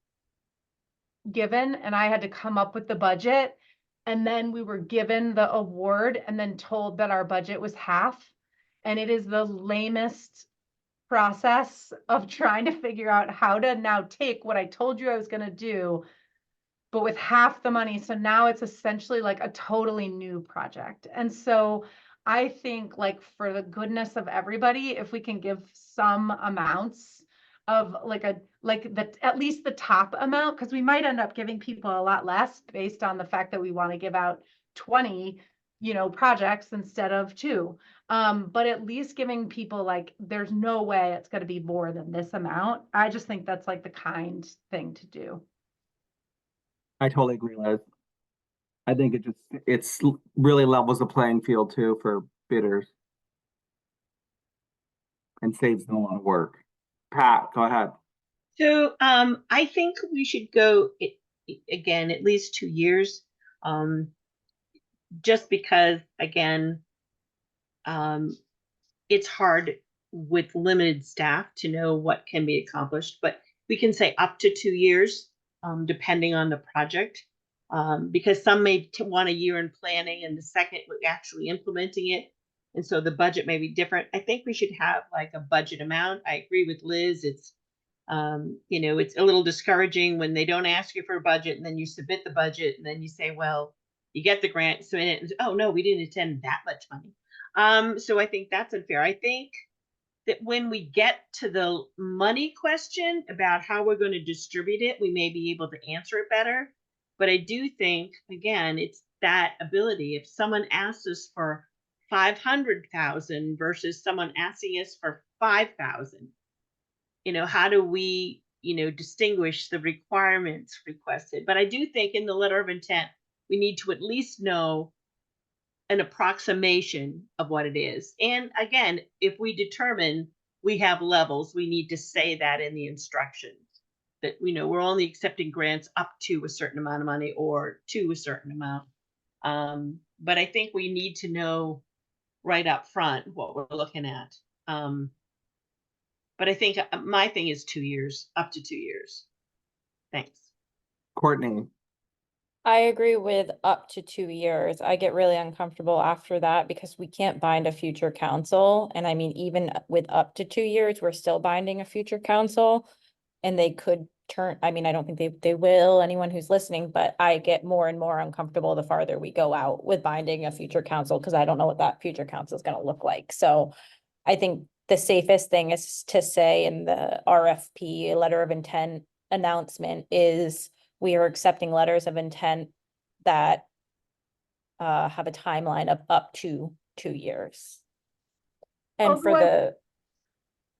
given and I had to come up with the budget, and then we were given the award and then told that our budget was half. And it is the lamest process of trying to figure out how to now take what I told you I was going to do, but with half the money. So now it's essentially like a totally new project. And so I think like for the goodness of everybody, if we can give some amounts of at least the top amount, because we might end up giving people a lot less based on the fact that we want to give out 20 projects instead of 2. But at least giving people like, there's no way it's going to be more than this amount. I just think that's like the kind thing to do. I totally agree, Liz. I think it's really levels the playing field too for bidders and saves them a lot of work. Pat, go ahead. So I think we should go again at least 2 years, just because again, it's hard with limited staff to know what can be accomplished, but we can say up to 2 years, depending on the project, because some may want a year in planning and the second actually implementing it. And so the budget may be different. I think we should have like a budget amount. I agree with Liz. It's it's a little discouraging when they don't ask you for a budget and then you submit the budget and then you say, well, you get the grant, so in it, oh no, we didn't attend that much money. So I think that's unfair. I think that when we get to the money question about how we're going to distribute it, we may be able to answer it better. But I do think, again, it's that ability. If someone asks us for 500,000 versus someone asking us for 5,000, how do we, distinguish the requirements requested? But I do think in the letter of intent, we need to at least know an approximation of what it is. And again, if we determine we have levels, we need to say that in the instructions that, we're only accepting grants up to a certain amount of money or to a certain amount. But I think we need to know right up front what we're looking at. But I think my thing is 2 years, up to 2 years. Thanks. Courtney. I agree with up to 2 years. I get really uncomfortable after that because we can't bind a future council. And I mean, even with up to 2 years, we're still binding a future council. And they could turn, I mean, I don't think they will, anyone who's listening, but I get more and more uncomfortable the farther we go out with binding a future council because I don't know what that future council is going to look like. So I think the safest thing is to say in the RFP, letter of intent announcement, is we are accepting letters of intent that have a timeline of up to 2 years. And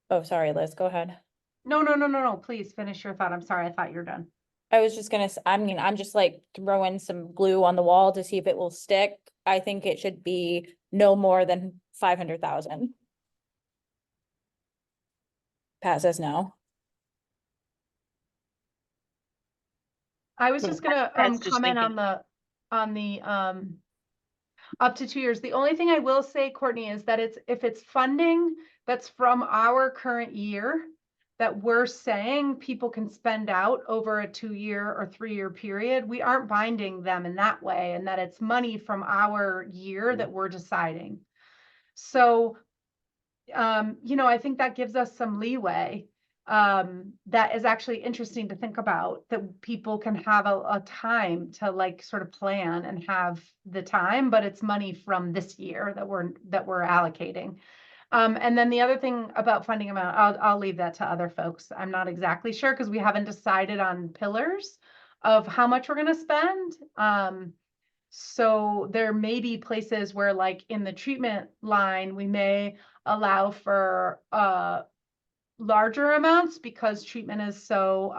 oh, sorry, Liz, go ahead. No, please finish your thought. I'm sorry, I thought you were done. I was just gonna, I'm just like throwing some glue on the wall to see if it will stick. I think it should be no more than 500,000. Pat says no. I was just gonna Pat's just comment thinking. on the up to 2 years. The only thing I will say, Courtney, is that if it's funding that's from our current year that we're saying people can spend out over a 2-year or 3-year period, we aren't binding them in that way, and that it's money from our year that we're deciding. So, I think that gives us some leeway. That is actually interesting to think about, that people can have a time to like sort of plan and have the time, but it's money from this year that we're allocating. And then the other thing about funding amount, I'll leave that to other folks. I'm not exactly sure because we haven't decided on pillars of how much we're going to spend. So there may be places where, like in the treatment line, we may allow for larger amounts because treatment is so,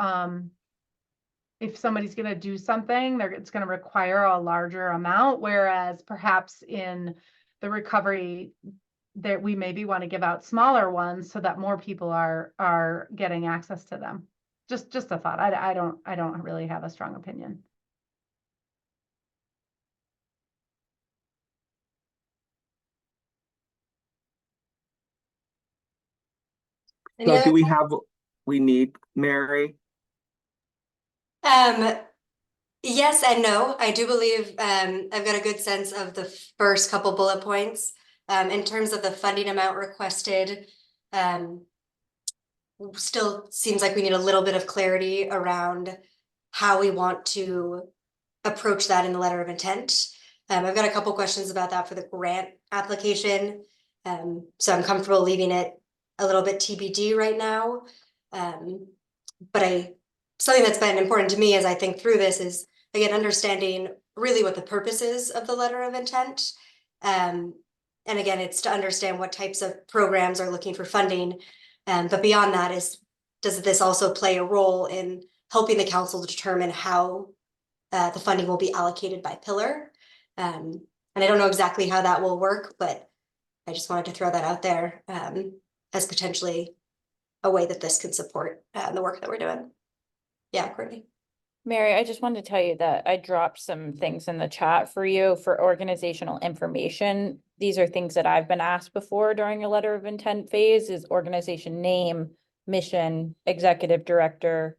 if somebody's going to do something, it's going to require a larger amount, whereas perhaps in the recovery that we maybe want to give out smaller ones so that more people are getting access to them. Just a thought. I don't really have a strong opinion. Any So other do we have, we need Mary? Yes and no. I do believe I've got a good sense of the first couple bullet points. In terms of the funding amount requested, still seems like we need a little bit of clarity around how we want to approach that in the letter of intent. I've got a couple questions about that for the grant application. So I'm comfortable leaving it a little bit TBD right now. But something that's been important to me as I think through this is, again, understanding really what the purpose is of the letter of intent. And again, it's to understand what types of programs are looking for funding. But beyond that does this also play a role in helping the council determine how the funding will be allocated by pillar? And I don't know exactly how that will work, but I just wanted to throw that out there as potentially a way that this could support the work that we're doing. Yeah, Courtney. Mary, I just wanted to tell you that I dropped some things in the chat for you for organizational information. These are things that I've been asked before during a letter of intent phase: is organization name, mission, executive director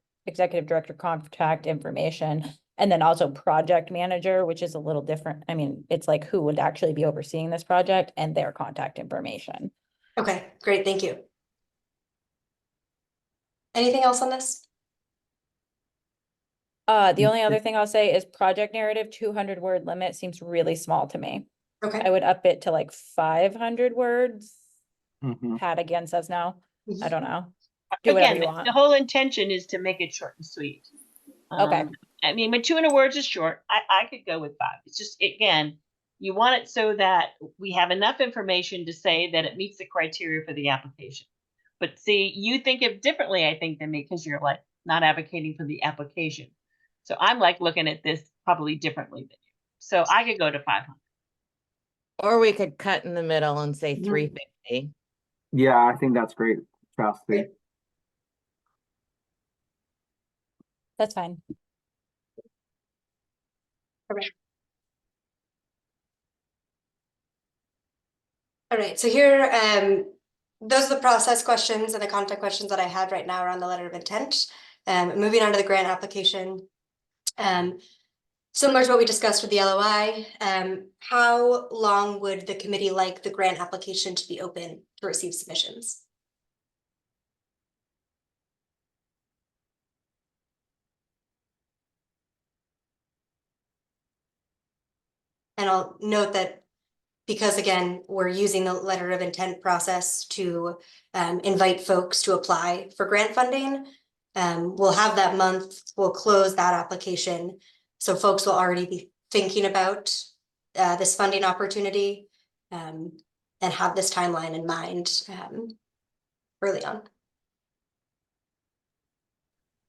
contact information, and then also project manager, which is a little different. I mean, it's like who would actually be overseeing this project and their contact information. Okay, great, thank you. Anything else on this? The only other thing I'll say is project narrative 200-word limit seems really small to me. Okay. I would up it to like 500 words. Mhm. Pat again says no. Mhm. I don't know. Do whatever Again, you want. the whole intention is to make it short and sweet. Okay. I mean, but 200 words is short. I could go with 5. It's just, again, you want it so that we have enough information to say that it meets the criteria for the application. But see, you think of differently, I think, than me, because you're like not advocating for the application. So I'm like looking at this probably differently than you. So I could go to 500. Or we could cut in the middle and say Mhm. 350. Yeah, I think that's great, Chastity. Great. That's fine. All right, so here, those are the process questions and the content questions that I had right now around the letter of intent. Moving on to the grant application. Similar to what we discussed with the LOI, how long would the committee like the grant application to be open to receive submissions? And I'll note that because, again, we're using the letter of intent process to invite folks to apply for grant funding, we'll have that month, we'll close that application. So folks will already be thinking about this funding opportunity and have this timeline in mind early on.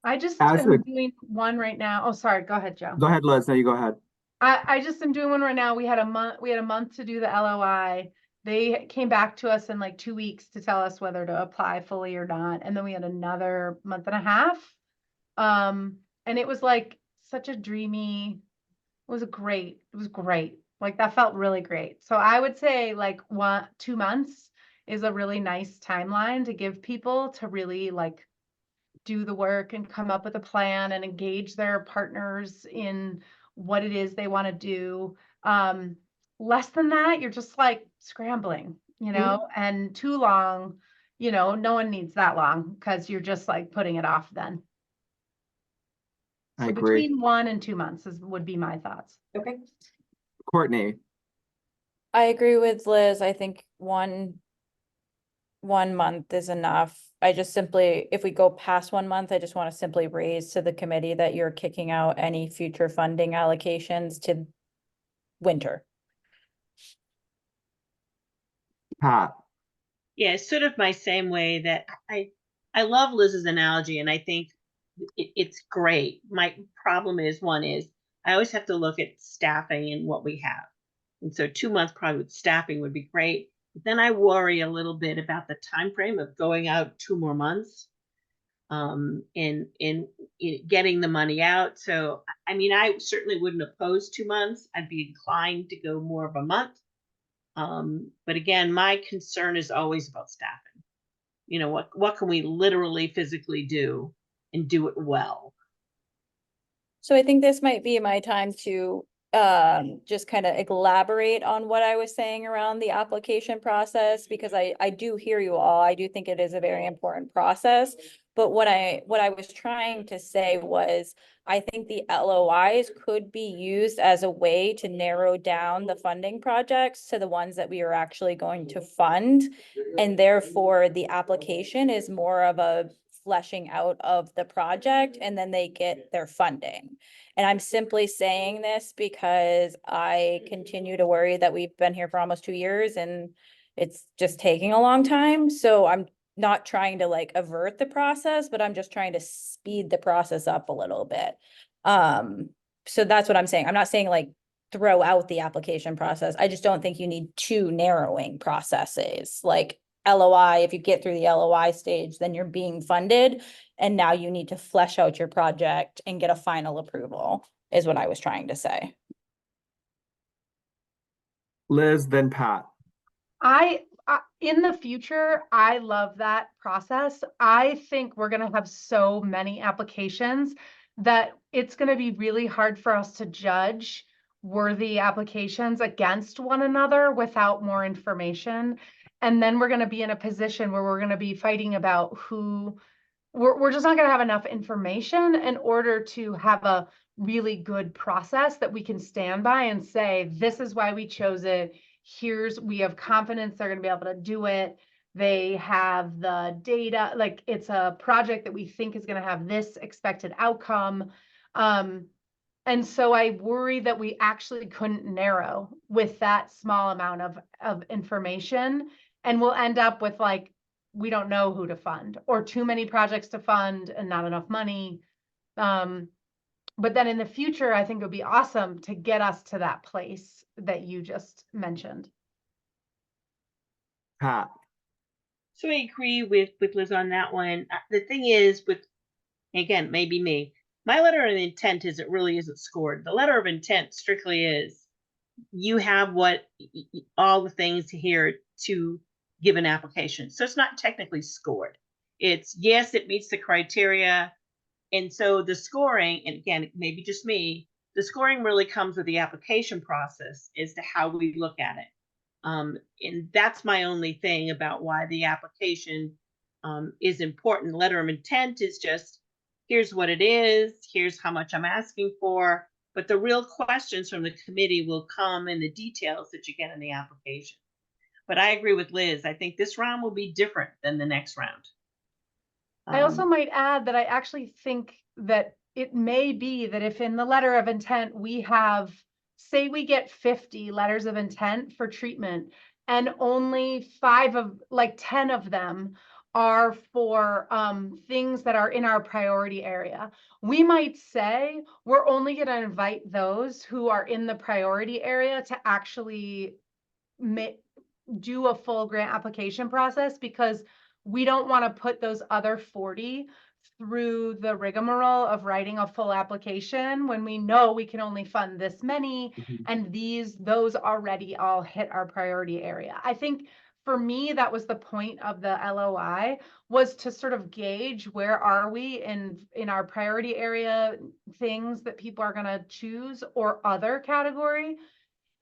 I just As am a- doing one right now. Oh, sorry. Go ahead, Joe. Go ahead, Liz. No, you go ahead. I just am doing one right now. We had a month to do the LOI. They came back to us in like 2 weeks to tell us whether to apply fully or not. And then we had another month and a half. And it was like such a dreamy, was great. It was great. Like that felt really great. So I would say like 2 months is a really nice timeline to give people to really like do the work and come up with a plan and engage their partners in what it is they want to do. Less than that, you're just like scrambling, and too long, no one needs that long because you're just like putting it off then. I So agree. between 1 and 2 months would be my thoughts. Okay. Courtney, I agree with Liz. I think one month is enough. I just simply, if we go past 1 month, I just want to simply raise to the committee that you're kicking out any future funding allocations to winter. Pat, Yeah, it's sort of my same way that I love Liz's analogy, and I think it's great. My problem is I always have to look at staffing and what we have. And so 2 months probably with staffing would be great. But then I worry a little bit about the time frame of going out 2 more months in getting the money out. So I mean, I certainly wouldn't oppose 2 months. I'd be inclined to go more of a month. But again, my concern is always about staffing. What can we literally physically do and do it well? So I think this might be my time to just kind of elaborate on what I was saying around the application process, because I do hear you all. I do think it is a very important process. But what I was trying to say was, I think the LOIs could be used as a way to narrow down the funding projects to the ones that we are actually going to fund. And therefore, the application is more of a fleshing out of the project, and then they get their funding. And I'm simply saying this because I continue to worry that we've been here for almost 2 years and it's just taking a long time. So I'm not trying to like avert the process, but I'm just trying to speed the process up a little bit. So that's what I'm saying. I'm not saying like throw out the application process. I just don't think you need two narrowing processes. Like LOI, if you get through the LOI stage, then you're being funded. And now you need to flesh out your project and get a final approval, is what I was trying to say. Liz, then Pat. In the future, I love that process. I think we're going to have so many applications that it's going to be really hard for us to judge worthy applications against one another without more information. And then we're going to be in a position where we're going to be fighting about we're just not going to have enough information in order to have a really good process that we can stand by and say, this is why we chose it. We have confidence they're going to be able to do it. They have the data, like it's a project that we think is going to have this expected outcome. And so I worry that we actually couldn't narrow with that small amount of information, and we'll end up with like, we don't know who to fund, or too many projects to fund and not enough money. But then in the future, I think it would be awesome to get us to that place that you just mentioned. Pat, So I agree with Liz on that one. The thing is, again, maybe me, my letter of intent really isn't scored. The letter of intent strictly is you have all the things here to give an application. So it's not technically scored. It's yes, it meets the criteria. And so the scoring, and again, maybe just me, the scoring really comes with the application process as to how we look at it. And that's my only thing about why the application is important. Letter of intent is just, here's what it is, here's how much I'm asking for, but the real questions from the committee will come in the details that you get in the application. But I agree with Liz. I think this round will be different than the next round. I also might add that I actually think that it may be that if in the letter of intent we have, say we get 50 letters of intent for treatment, and only 10 of them are for things that are in our priority area. We might say we're only going to invite those who are in the priority area to actually do a full grant application process, because we don't want to put those other 40 through the rigmarole of writing a full application when we know we can only fund this many and those already all hit our priority area. I think for me, that was the point of the LOI, was to sort of gauge where are we in our priority area things that people are going to choose or other category.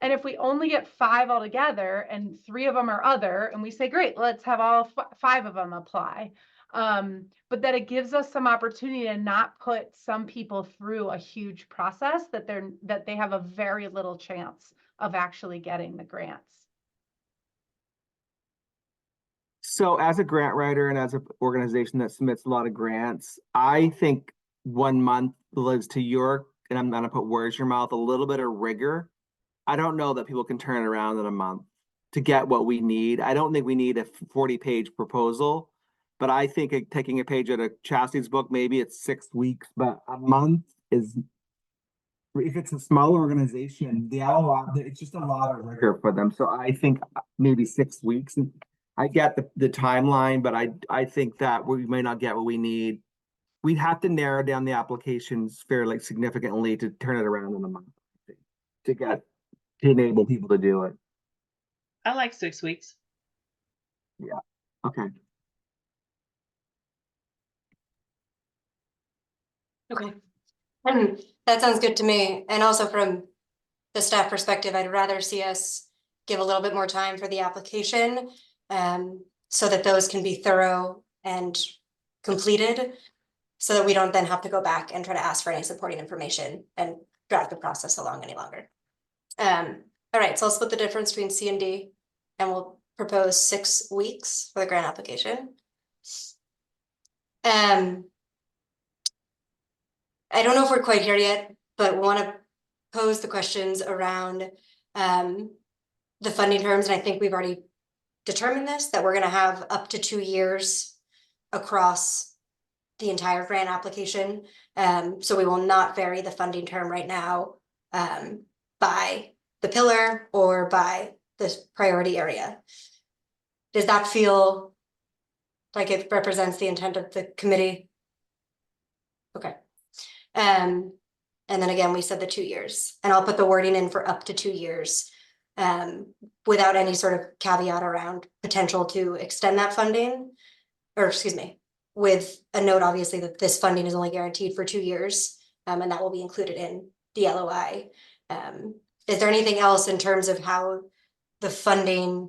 And if we only get 5 altogether and 3 of them are other, and we say, great, let's have all 5 of them apply. But that it gives us some opportunity to not put some people through a huge process that they have a very little chance of actually getting the grants. So as a grant writer and as an organization that submits a lot of grants, I think 1 month lives to your, and I'm gonna put words in your mouth, a little bit of rigor. I don't know that people can turn it around in a month to get what we need. I don't think we need a 40-page proposal, but I think taking a page out of Chastity's book, maybe it's 6 weeks, but a month is, if it's a small organization, it's just a lot of rigor for them. So I think maybe 6 weeks. I get the timeline, but I think that we may not get what we need. We'd have to narrow down the applications fairly significantly to turn it around in a month to enable people to do it. I like 6 weeks. Okay. Okay. And that sounds good to me. And also from the staff perspective, I'd rather see us give a little bit more time for the application, so that those can be thorough and completed, so that we don't then have to go back and try to ask for any supporting information and drag the process along any longer. All right, so I'll split the difference between C and D, and we'll propose 6 weeks for the grant application. I don't know if we're quite here yet, but want to pose the questions around the funding terms, and I think we've already determined this, that we're going to have up to 2 years across the entire grant application. So we will not vary the funding term right now by the pillar or by the priority area. Does that feel like it represents the intent of the committee? Okay. And then again, we said the 2 years, and I'll put the wording in for up to 2 years, without any sort of caveat around potential to extend that funding, or excuse me, with a note, obviously, that this funding is only guaranteed for 2 years, and that will be included in the LOI. Is there anything else in terms of how the funding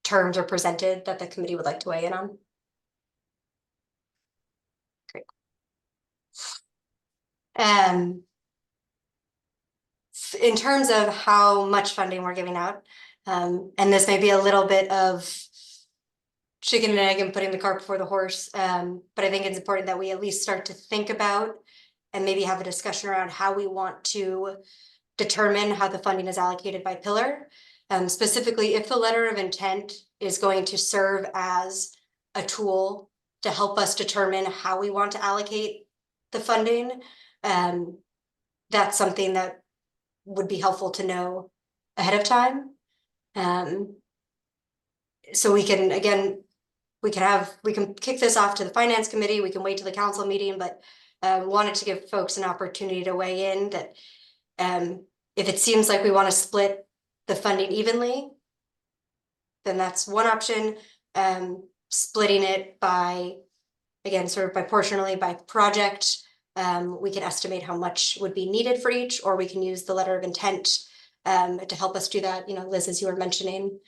terms are presented that the committee would like to weigh in on? Great. In terms of how much funding we're giving out, and this may be a little bit of chicken and egg and putting the cart before the horse, but I think it's important that we at least start to think about and maybe have a discussion around how we want to determine how the funding is allocated by pillar. Specifically, if the letter of intent is going to serve as a tool to help us determine how we want to allocate the funding, that's something that would be helpful to know ahead of time. So we can, again, we can kick this off to the finance committee, we can wait till the council meeting, but wanted to give folks an opportunity to weigh in that if it seems like we want to split the funding evenly, then that's one option. Splitting it by, again, sort of proportionally by project, we can estimate how much would be needed for each, or we can use the letter of intent to help us do that. You know, Liz, as you were mentioning,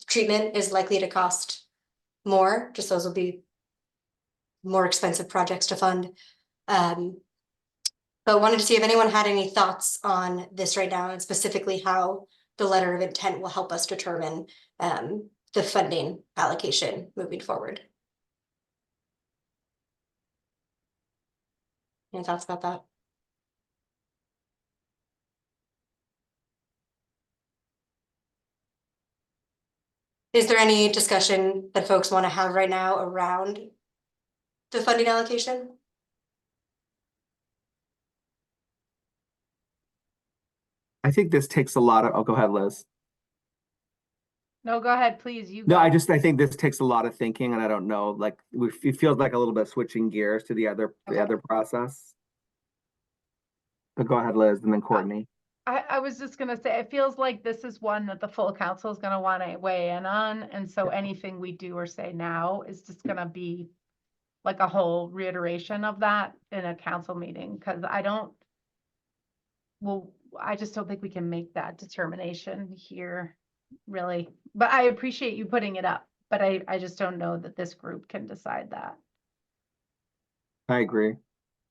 treatment is likely to cost more, just those will be more expensive projects to fund. But wanted to see if anyone had any thoughts on this right now, and specifically how the letter of intent will help us determine the funding allocation moving forward. Any thoughts about that? Is there any discussion that folks want to have right now around the funding allocation? I think this takes a lot of, oh, go ahead, Liz. No, go ahead, please, you No, go. I think this takes a lot of thinking, and I don't know, like, it feels like a little bit switching gears to the Okay. other process. But go ahead, Liz, and then Courtney. I was just gonna say, it feels like this is one that the full council is gonna want to weigh in on, and so anything we do or say now is just gonna be like a whole reiteration of that in a council meeting, because I just don't think we can make that determination here, really. But I appreciate you putting it up, but I just don't know that this group can decide that. I agree.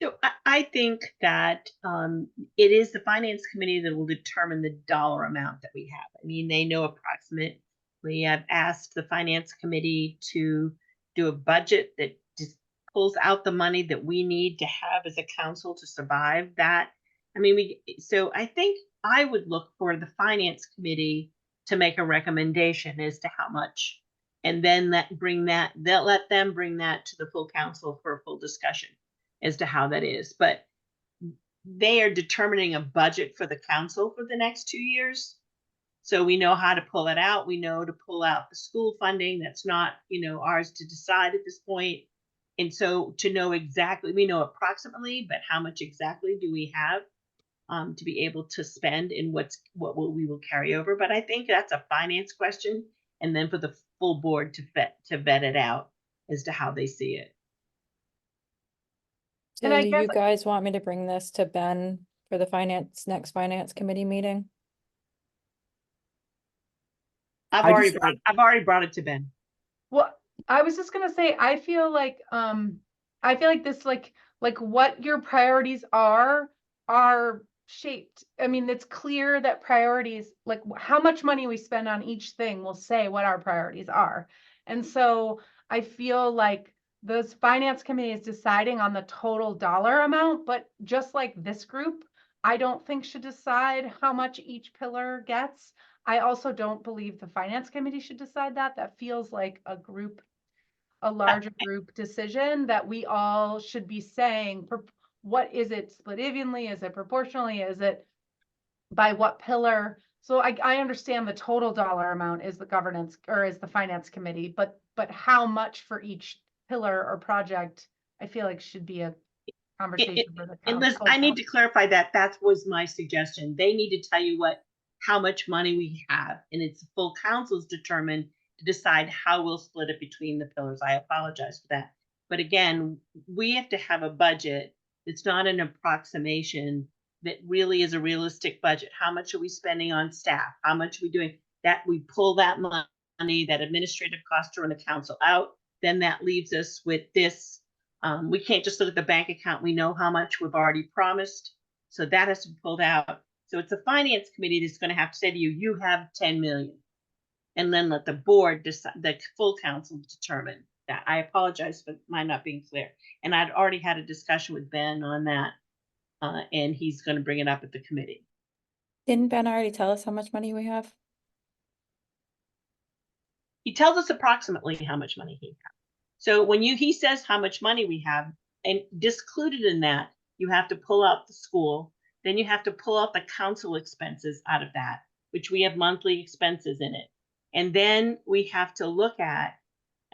So I think that it is the finance committee that will determine the dollar amount that we have. I mean, they know approximately. I've asked the finance committee to do a budget that just pulls out the money that we need to have as a council to survive that. I mean, so I think I would look for the finance committee to make a recommendation as to how much, and then they'll let them bring that to the full council for a full discussion as to how that is. But they are determining a budget for the council for the next 2 years. So we know how to pull it out. We know to pull out the school funding. That's not, ours to decide at this point. And so to know exactly, we know approximately, but how much exactly do we have to be able to spend and we will carry over. But I think that's a finance question. And then for the full board to vet it out as to how they see it. So And I do guess- you guys want me to bring this to Ben for the next finance committee meeting? I've already brought it to Ben. Well, I was just gonna say, I feel like this, like what your priorities are shaped. I mean, it's clear that priorities, like how much money we spend on each thing will say what our priorities are. And so I feel like this finance committee is deciding on the total dollar amount, but just like this group, I don't think should decide how much each pillar gets. I also don't believe the finance committee should decide that. That feels like a larger group decision that we all should be saying, what is it split evenly? Is it proportionally? Is it by what pillar? So I understand the total dollar amount is the governance or is the finance committee, but how much for each pillar or project, I feel like should be a conversation for the And Liz, council. I need to clarify that was my suggestion. They need to tell you how much money we have, and it's full council's determined to decide how we'll split it between the pillars. I apologize for that. But again, we have to have a budget that's not an approximation, that really is a realistic budget. How much are we spending on staff? How much are we doing? That we pull that money, that administrative cost to run the council out, then that leaves us with this. We can't just look at the bank account. We know how much we've already promised. So that has to be pulled out. So it's a finance committee that's going to have to say to you, you have 10 million. And then let the board decide, the full council determine that. I apologize for my not being clear. And I'd already had a discussion with Ben on that. And he's going to bring it up at the committee. Didn't Ben already tell us how much money we have? He tells us approximately how much money he has. So when he says how much money we have, and discluded in that, you have to pull out the school, then you have to pull out the council expenses out of that, which we have monthly expenses in it. And then we have to look at,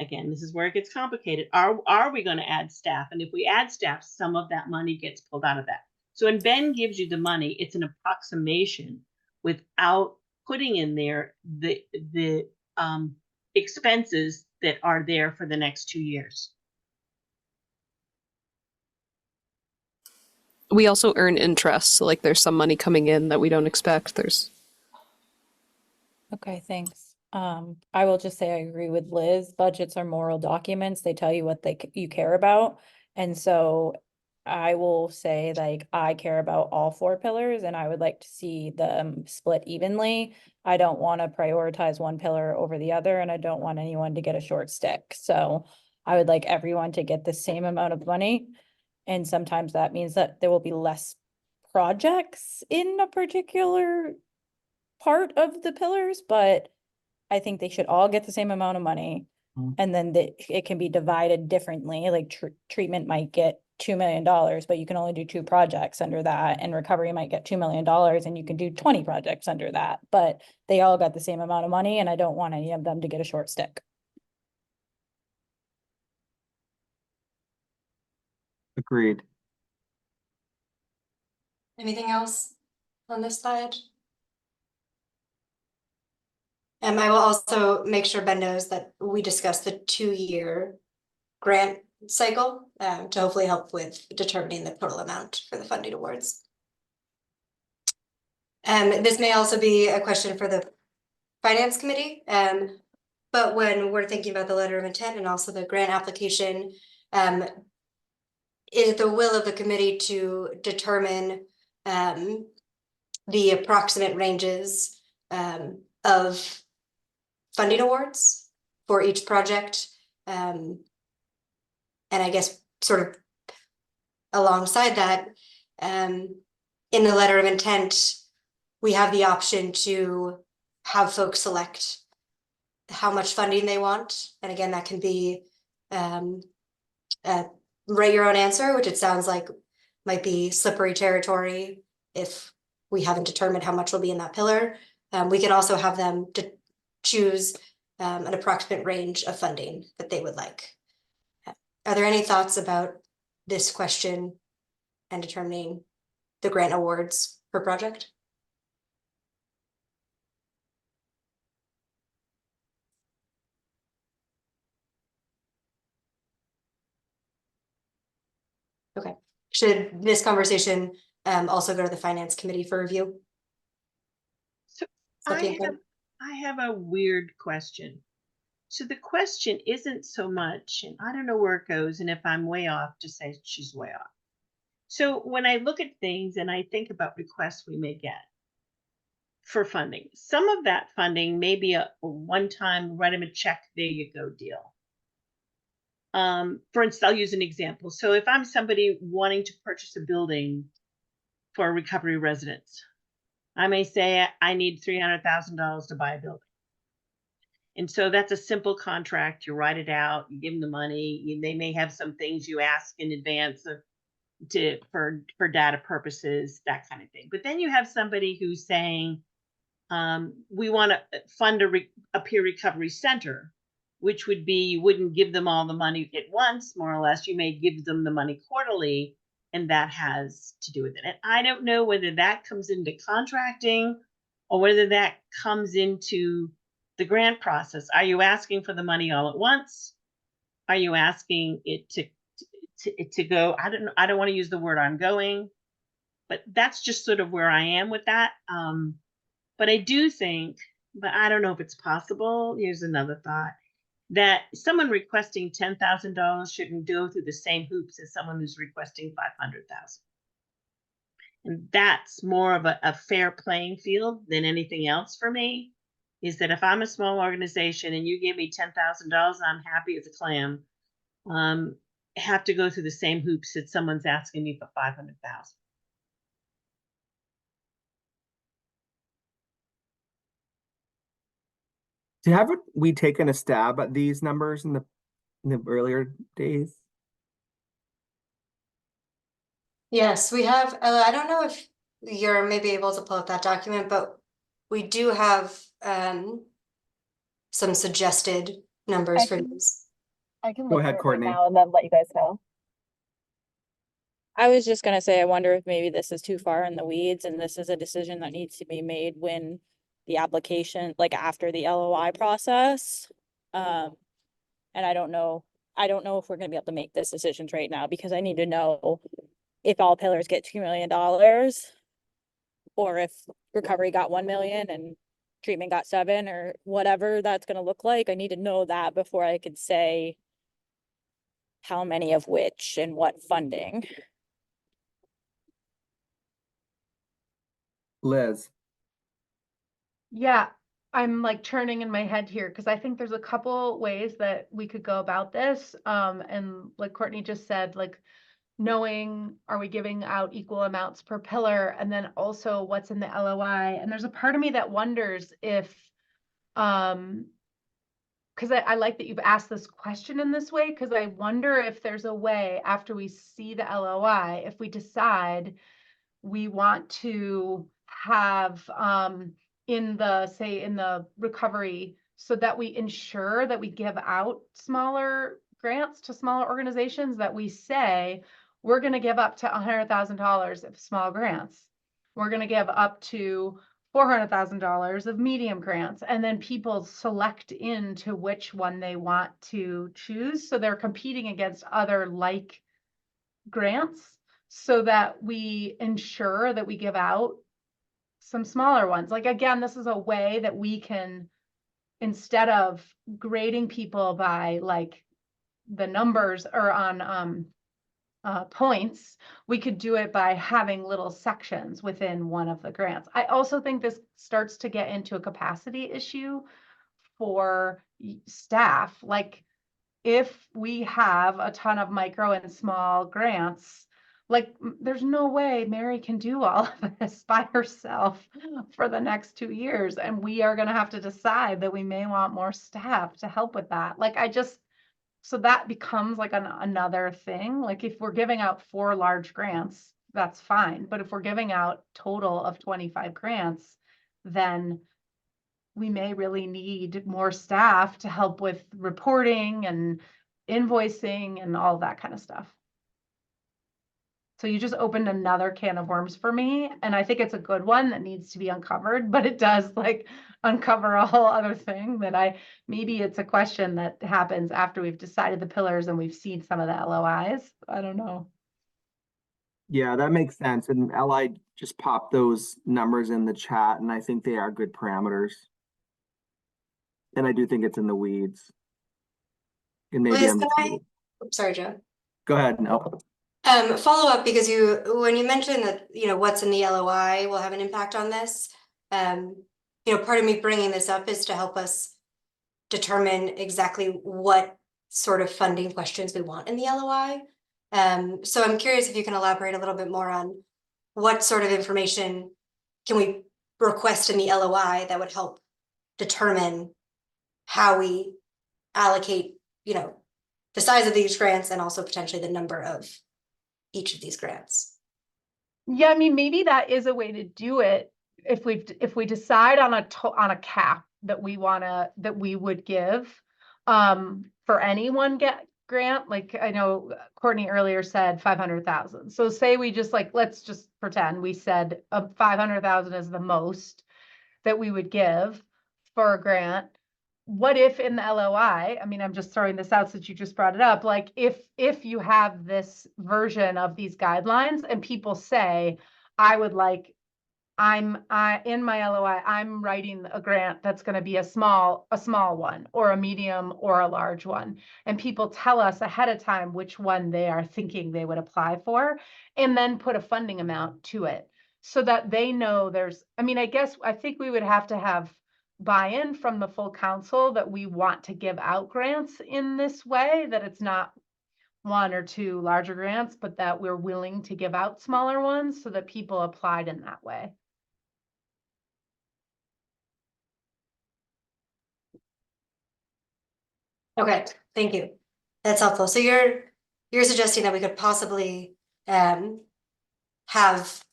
again, this is where it gets complicated. Are we going to add staff? And if we add staff, some of that money gets pulled out of that. So when Ben gives you the money, it's an approximation without putting in there the expenses that are there for the next 2 years. We also earn interest, so like there's some money coming in that we don't expect. Okay, thanks. I will just say I agree with Liz. Budgets are moral documents. They tell you what you care about. And so I will say, like, I care about all 4 pillars and I would like to see them split evenly. I don't want to prioritize one pillar over the other, and I don't want anyone to get a short stick. So I would like everyone to get the same amount of money. And sometimes that means that there will be less projects in a particular part of the pillars, but I think they should all get the same amount of money. Mhm. And then it can be divided differently, like treatment might get $2 million, but you can only do 2 projects under that, and recovery might get $2 million and you can do 20 projects under that, but they all got the same amount of money, and I don't want any of them to get a short stick. Agreed. Anything else on this slide? I will also make sure Ben knows that we discussed the 2-year grant cycle to hopefully help with determining the total amount for the funding awards. This may also be a question for the Finance Committee, but when we're thinking about the letter of intent and also the grant application, is it the will of the committee to determine the approximate ranges of funding awards for each project? And I guess sort of alongside that, in the letter of intent, we have the option to have folks select how much funding they want. And again, that can be write your own answer, which it sounds like might be slippery territory if we haven't determined how much will be in that pillar. We could also have them to choose an approximate range of funding that they would like. Are there any thoughts about this question and determining the grant awards per project? Okay, should this conversation also go to the Finance Committee for review? So Something I have a weird question. So the question isn't so much, and I don't know where it goes, and if I'm way off, just say she's way off. So when I look at things and I think about requests we may get for funding, some of that funding may be a one-time write them a check, there you go deal. For instance, I'll use an example. So if I'm somebody wanting to purchase a building for a recovery residence, I may say I need $300,000 to buy a building. And so that's a simple contract. You write it out, you give them the money. They may have some things you ask in advance for data purposes, that kind of thing. But then you have somebody who's saying, we want to fund a peer recovery center, which would be, you wouldn't give them all the money at once, more or less. You may give them the money quarterly, and that has to do with it. And I don't know whether that comes into contracting or whether that comes into the grant process. Are you asking for the money all at once? Are you asking it to go? I don't want to use the word ongoing, but that's just sort of where I am with that. But I do think, but I don't know if it's possible. Here's another thought, that someone requesting $10,000 shouldn't go through the same hoops as someone who's requesting $500,000. And that's more of a fair playing field than anything else for me, is that if I'm a small organization and you give me $10,000, I'm happy as a clam. Have to go through the same hoops that someone's asking me for $500,000. Haven't we taken a stab at these numbers in the earlier days? Yes, we have. I don't know if you're maybe able to pull up that document, but we do have some suggested numbers for these. I can Go look ahead, at it right Courtney. now and then let you guys know. I was just gonna say, I wonder if maybe this is too far in the weeds and this is a decision that needs to be made when the application, like after the LOI process. And I don't know if we're gonna be able to make this decisions right now, because I need to know if all pillars get $2 million or if recovery got 1 million and treatment got 7, or whatever that's gonna look like. I need to know that before I could say how many of which and what funding. Liz. Yeah, I'm like churning in my head here because I think there's a couple ways that we could go about this. And like Courtney just said, like knowing, are we giving out equal amounts per pillar, and then also what's in the LOI. And there's a part of me that wonders if because I like that you've asked this question in this way, because I wonder if there's a way after we see the LOI, if we decide we want to have in the recovery, so that we ensure that we give out smaller grants to smaller organizations, that we say we're going to give up to $100,000 of small grants. We're going to give up to $400,000 of medium grants, and then people select into which one they want to choose. So they're competing against other like grants, so that we ensure that we give out some smaller ones. Like, again, this is a way that we can, instead of grading people by like the numbers or on points, we could do it by having little sections within one of the grants. I also think this starts to get into a capacity issue for staff. Like, if we have a ton of micro and small grants, like there's no way Mary can do all of this by herself for the next 2 years. And we are going to have to decide that we may want more staff to help with that. Like, so that becomes like another thing. Like, if we're giving out 4 large grants, that's fine. But if we're giving out total of 25 grants, then we may really need more staff to help with reporting and invoicing and all that kind of stuff. So you just opened another can of worms for me, and I think it's a good one that needs to be uncovered, but it does like uncover a whole other thing that maybe it's a question that happens after we've decided the pillars and we've seen some of the LOIs. I don't know. Yeah, that makes sense. And Li just popped those numbers in the chat, and I think they are good parameters. And I do think it's in the weeds. And maybe Liz, I'm can I, oops, sorry, Joe. Go ahead. No. Follow up, because when you mentioned that, what's in the LOI will have an impact on this. Part of me bringing this up is to help us determine exactly what sort of funding questions we want in the LOI. So I'm curious if you can elaborate a little bit more on what sort of information can we request in the LOI that would help determine how we allocate, the size of these grants and also potentially the number of each of these grants. Yeah, I mean, maybe that is a way to do it if we decide on a cap that we would give for any one grant. Like, I know Courtney earlier said 500,000. So say we just let's just pretend we said 500,000 is the most that we would give for a grant. What if in the LOI, I mean, I'm just throwing this out since you just brought it up, like if you have this version of these guidelines and people say, in my LOI, I'm writing a grant that's going to be a small one or a medium or a large one. And people tell us ahead of time which one they are thinking they would apply for, and then put a funding amount to it so that they know I think we would have to have buy-in from the full council that we want to give out grants in this way, that it's not 1 or 2 larger grants, but that we're willing to give out smaller ones so that people applied in that way. Okay, thank you. That's helpful. So you're suggesting that we could possibly have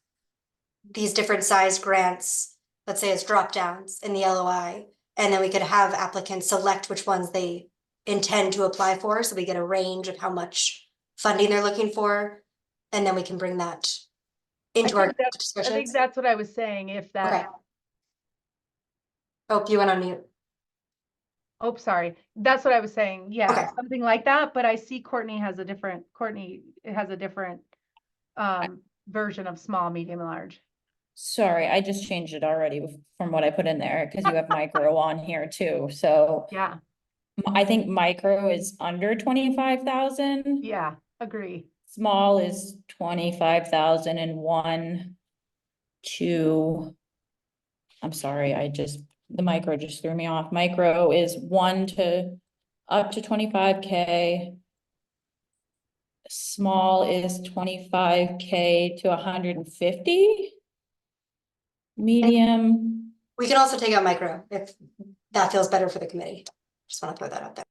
these different size grants, let's say as drop downs in the LOI, and then we could have applicants select which ones they intend to apply for, so we get a range of how much funding they're looking for, and then we can bring that into our I think discussions. that's what I was saying. If that, Okay. Oh, you went on mute. oh, sorry. That's what I was saying. Yeah, Okay. something like that. But I see Courtney has a different version of small, medium, and large. Sorry, I just changed it already from what I put in there because you have micro on here too. So Yeah, I think micro is under 25,000. yeah, agree. Small is 25,000 and 1, 2. I'm sorry, the micro just threw me off. Micro is 1 to up to 25K. Small is 25K to 150. Medium. We can also take out micro if that feels better for the committee. Just want to throw that out there.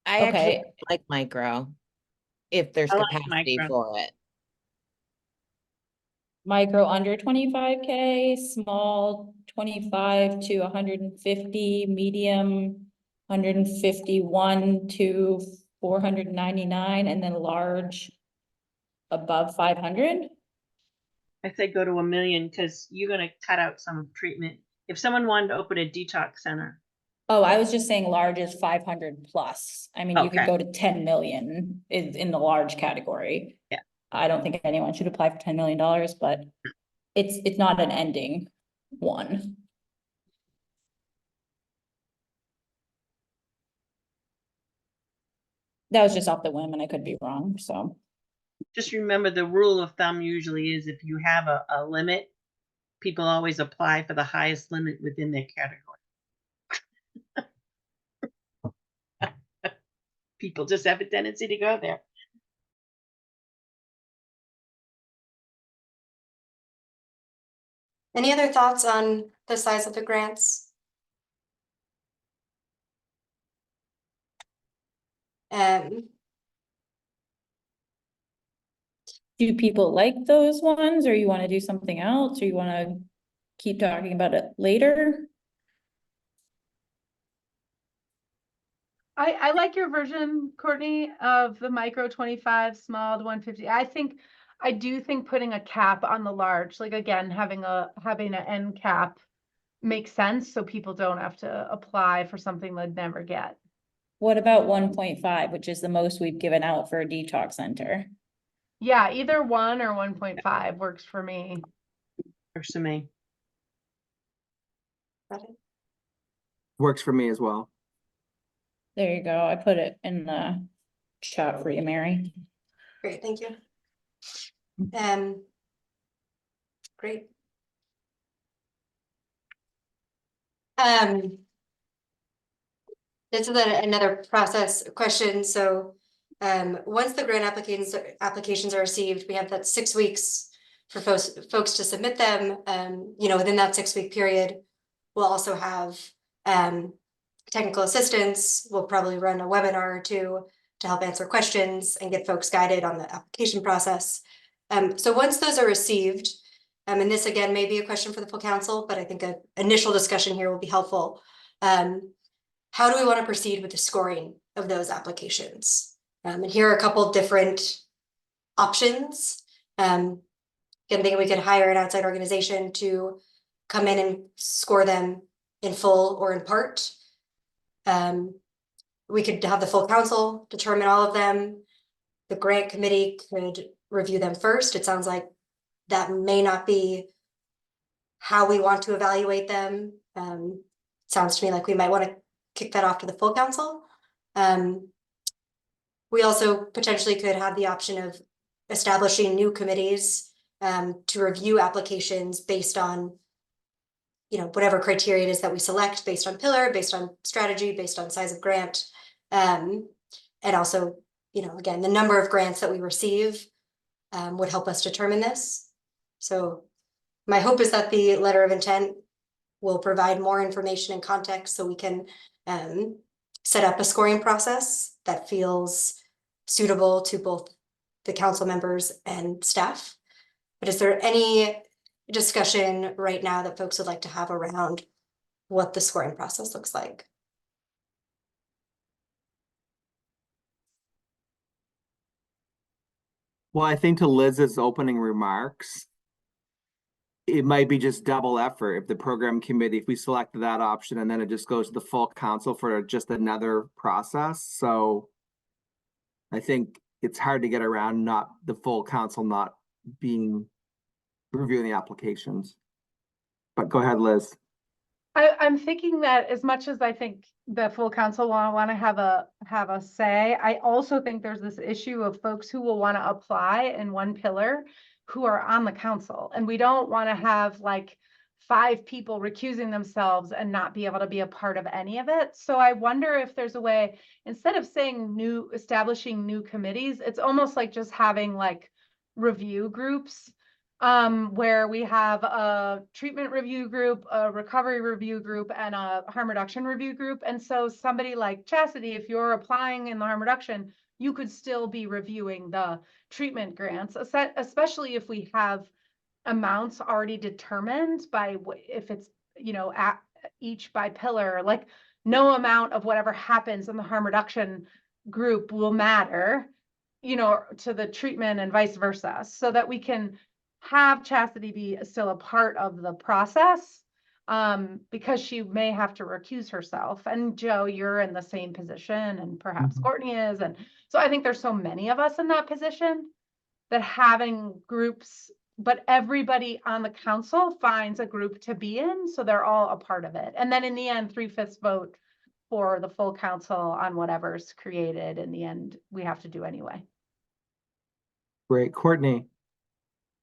I actually Okay. like micro, if there's I like capacity micro. for it. Micro under 25K, small 25 to 150, medium 151 to 499, and then large above 500. I say go to 1 million because you're gonna cut out some of treatment. If someone wanted to open a detox center, Oh, I was just saying large is 500 plus. I mean, you could Okay. go to 10 million in the large category. Yeah. I don't think anyone should apply for $10 million, but it's not an ending one. That was just off the whim and I could be wrong, so. just remember the rule of thumb usually is if you have a limit, people always apply for the highest limit within their category. People just have a tendency to go there. Any other thoughts on the size of the grants? Do people like those ones, or you want to do something else, or you want to keep talking about it later? I like your version, Courtney, of the micro 25, small to 150. I do think putting a cap on the large, like again, having an end cap makes sense, so people don't have to apply for something they'd never get. What about 1.5, which is the most we've given out for a detox center? Yeah, either 1 or 1.5 works for me. Works for me. Works for me as well. There you go. I put it in the chat for you, Mary. Great, thank you. Great. This is another process question. So once the grant applications are received, we have that 6 weeks for folks to submit them. Within that 6-week period, we'll also have technical assistance. We'll probably run a webinar or two to help answer questions and get folks guided on the application process. So once those are received, and this again may be a question for the full council, but I think an initial discussion here will be helpful. How do we want to proceed with the scoring of those applications? And here are a couple different options. Again, thinking we could hire an outside organization to come in and score them in full or in part. We could have the full council determine all of them. The grant committee could review them first. It sounds like that may not be how we want to evaluate them. Sounds to me like we might want to kick that off to the full council. We also potentially could have the option of establishing new committees to review applications based on whatever criteria it is that we select, based on pillar, based on strategy, based on size of grant. And also, again, the number of grants that we receive would help us determine this. So my hope is that the letter of intent will provide more information and context so we can set up a scoring process that feels suitable to both the council members and staff. But is there any discussion right now that folks would like to have around what the scoring process looks like? Well, I think to Liz's opening remarks, it might be just double effort if the program committee, if we select that option and then it just goes to the full council for just another process. So I think it's hard to get around not the full council not being reviewing the applications. But go ahead, Liz. I'm thinking that as much as I think the full council want to have a say, I also think there's this issue of folks who will want to apply in one pillar who are on the council, and we don't want to have like 5 people recusing themselves and not be able to be a part of any of it. So I wonder if there's a way, instead of saying establishing new committees, it's almost like just having like review groups where we have a treatment review group, a recovery review group, and a harm reduction review group. And so somebody like Chastity, if you're applying in the harm reduction, you could still be reviewing the treatment grants, especially if we have amounts already determined by if it's, at each by pillar, like no amount of whatever happens in the harm reduction group will matter, to the treatment and vice versa, so that we can have Chastity be still a part of the process, because she may have to recuse herself. And Joe, you're in the same position, and perhaps Courtney is. And so I think there's so many of us in that position that having groups, but everybody on the council finds a group to be in, so they're all a part of it. And then in the end, 3/5 vote for the full council on whatever's created. In the end, we have to do anyway. Great. Courtney.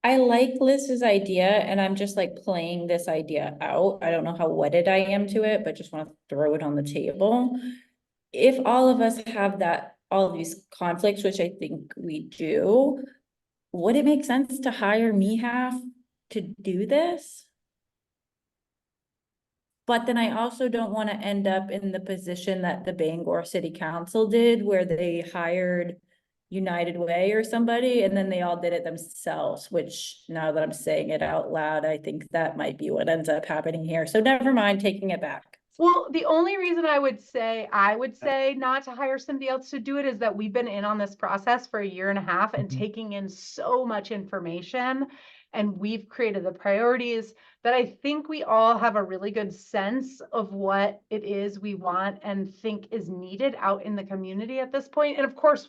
I like Liz's idea, and I'm just like playing this idea out. I don't know how wedded I am to it, but just want to throw it on the table. If all of us have all of these conflicts, which I think we do, would it make sense to hire MEHAF to do this? But then I also don't want to end up in the position that the Bangor City Council did, where they hired United Way or somebody, and then they all did it themselves, which now that I'm saying it out loud, I think that might be what ends up happening here. So never mind, taking it back. Well, the only reason I would say not to hire somebody else to do it is that we've been in on this process for 1.5 years and taking in so much information, and we've created the priorities that I think we all have a really good sense of what it is we want and think is needed out in the community at this point. And of course,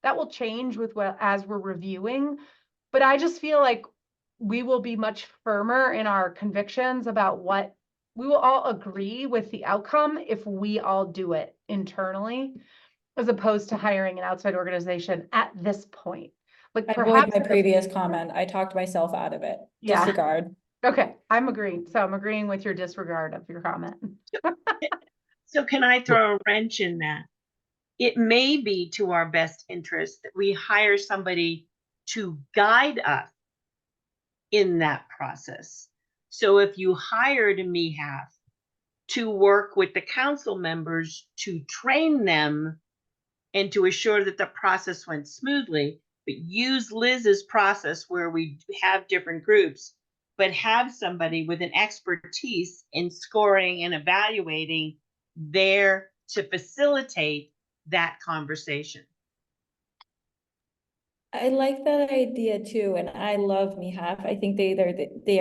that will change as we're reviewing, but I just feel like we will be much firmer in our convictions about what we will all agree with the outcome if we all do it internally, as opposed to hiring an outside organization at this point. Like I void my previous comment. I talked myself out of it. Yeah. Disregard. Okay, I'm agreeing. So I'm agreeing with your disregard of your comment. So can I throw a wrench in that? It may be to our best interest that we hire somebody to guide us in that process. So if you hired a MEHAF to work with the council members to train them and to assure that the process went smoothly, but use Liz's process where we have different groups, but have somebody with an expertise in scoring and evaluating there to facilitate that conversation. I like that idea too, and I love MEHAF. I think they are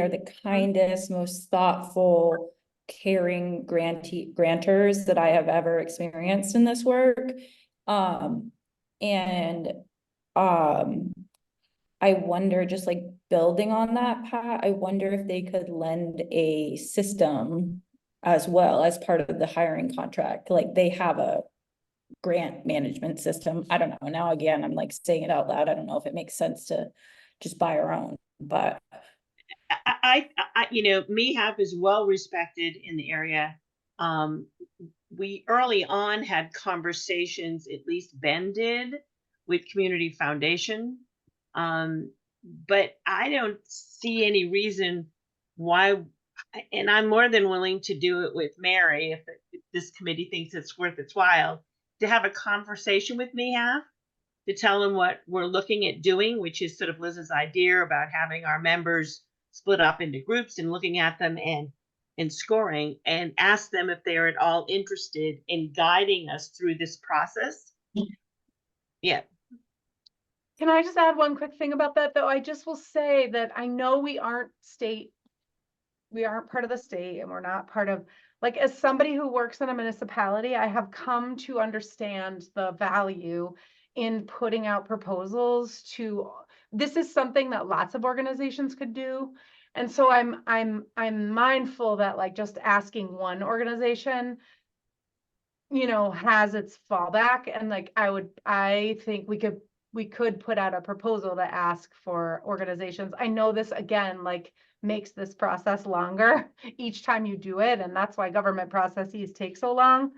the kindest, most thoughtful, caring grantors that I have ever experienced in this work. I wonder, just like building on that, Pat, I wonder if they could lend a system as well as part of the hiring contract. Like they have a grant management system. I don't know. Now, again, I'm like saying it out loud. I don't know if it makes sense to just buy our own, but I MEHAF is well respected in the area. We early on had conversations, at least Ben did, with Community Foundation. But I don't see any reason why, and I'm more than willing to do it with Mary if this committee thinks it's worth its while, to have a conversation with MEHAF, to tell them what we're looking at doing, which is sort of Liz's idea about having our members split up into groups and looking at them and scoring, and ask them if they're at all interested in guiding us through this process. Yeah. Can I just add one quick thing about that, though? I just will say that I know we aren't part of the state, and we're not part of, like, as somebody who works in a municipality, I have come to understand the value in putting out proposals this is something that lots of organizations could do. And so I'm mindful that, like, just asking one organization, has its fallback. And like, I think we could put out a proposal to ask for organizations. I know this, again, like, makes this process longer each time you do it, and that's why government processes take so long.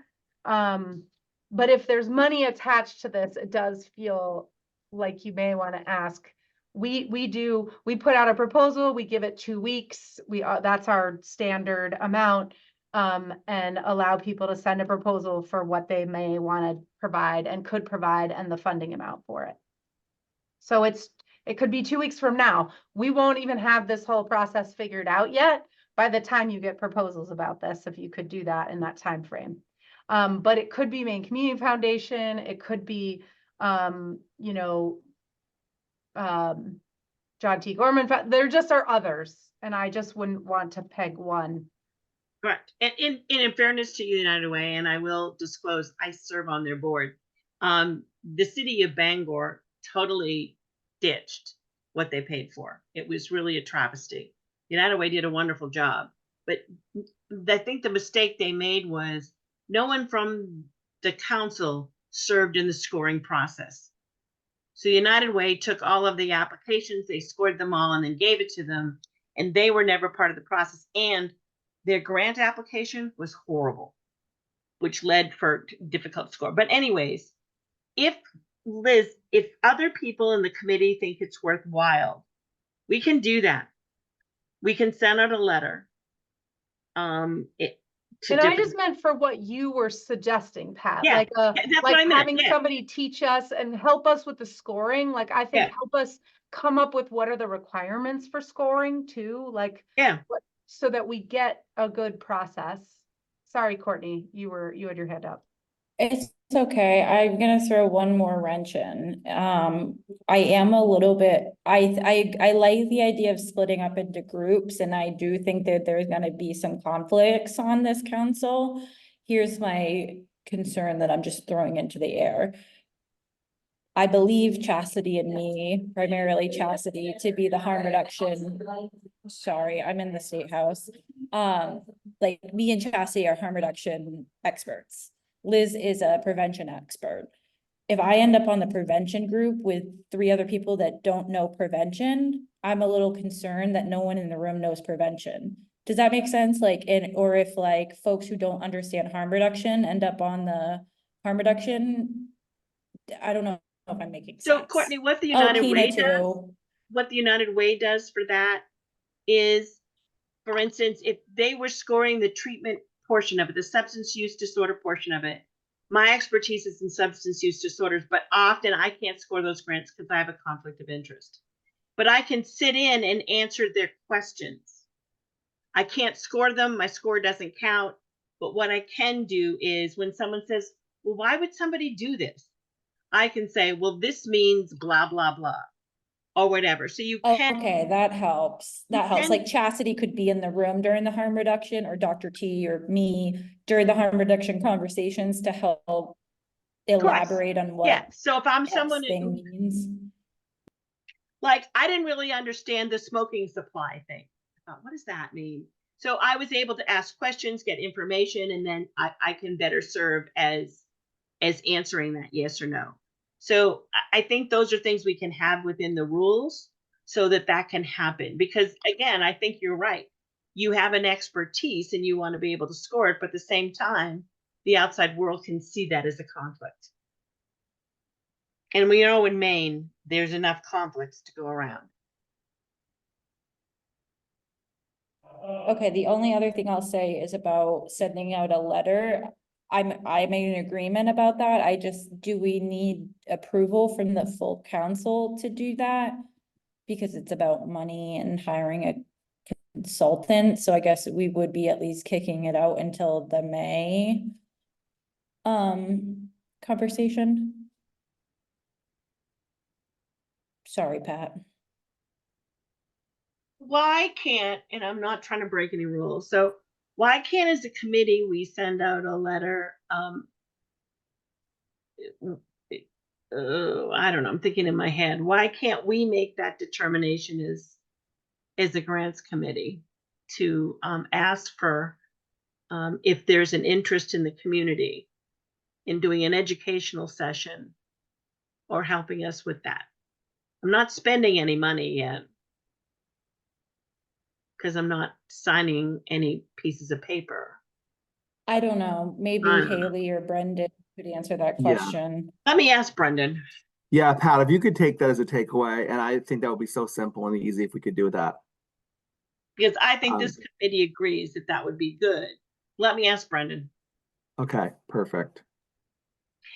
But if there's money attached to this, it does feel like you may want to ask we put out a proposal, we give it 2 weeks, that's our standard amount. And allow people to send a proposal for what they may want to provide and could provide and the funding amount for it. So it could be 2 weeks from now. We won't even have this whole process figured out yet by the time you get proposals about this, if you could do that in that time frame. But it could be Maine Community Foundation, it could be, you know, John T. Gorman, there just are others, and I just wouldn't want to peg one. Correct. And in fairness to United Way, and I will disclose, I serve on their board. The city of Bangor totally ditched what they paid for. It was really a travesty. United Way did a wonderful job, but I think the mistake they made was no one from the council served in the scoring process. So United Way took all of the applications, they scored them all and then gave it to them, and they were never part of the process. And their grant application was horrible, which led for difficult score. But anyways, if Liz, if other people in the committee think it's worthwhile, we can do that. We can send out a letter. I just meant for what you were suggesting, Pat, Yeah, like that's what like I meant, having yeah. somebody teach us and help us with the scoring. Like I think Yeah. help us come up with what are the requirements for scoring too, like so that we get a good process. Sorry, Courtney, you had your hand up. It's okay. I'm gonna throw one more wrench in. I am a little bit, I like the idea of splitting up into groups, and I do think that there's gonna be some conflicts on this council. Here's my concern that I'm just throwing into the air. I believe Chastity and me, primarily Chastity, to be the harm reduction. Sorry, I'm in the state house. Like me and Chastity are harm reduction experts. Liz is a prevention expert. If I end up on the prevention group with 3 other people that don't know prevention, I'm a little concerned that no one in the room knows prevention. Does that make sense? Like, or if like folks who don't understand harm reduction end up on the harm reduction, I don't know if I'm making sense. So Courtney, what the United Way does for that is, for instance, if they were scoring the treatment portion of it, the substance use disorder portion of it, my expertise is in substance use disorders, but often I can't score those grants because I have a conflict of interest. But I can sit in and answer their questions. I can't score them, my score doesn't count, but what I can do is when someone says, well, why would somebody do this? I can say, well, this means blah, blah, blah, or whatever. So you can. Okay, that helps. That helps. Like Chastity could be in the room during the harm reduction, or Dr. T or me during the harm reduction conversations to help elaborate on what. Yeah, so if I'm someone thing means. Like, I didn't really understand the smoking supply thing. I thought, what does that mean? So I was able to ask questions, get information, and then I can better serve as answering that yes or no. So I think those are things we can have within the rules so that can happen. Because again, I think you're right. You have an expertise and you want to be able to score it, but at the same time, the outside world can see that as a conflict. And we know in Maine, there's enough conflicts to go around. Okay, the only other thing I'll say is about sending out a letter. I'm in agreement about that. Do we need approval from the full council to do that? Because it's about money and hiring a consultant, so I guess we would be at least kicking it out until the May conversation. Sorry, Pat. Why can't, and I'm not trying to break any rules, so why can't as a committee we send out a letter? I don't know, I'm thinking in my head, why can't we make that determination as a grants committee to ask for if there's an interest in the community in doing an educational session or helping us with that? I'm not spending any money yet because I'm not signing any pieces of paper. I don't know, maybe Haley or Brendan could answer that question. Let me ask Brendan. Yeah, Pat, if you could take that as a takeaway, and I think that would be so simple and easy if we could do that. Because I think Um, this committee agrees that that would be good. Let me ask Brendan. Okay, perfect.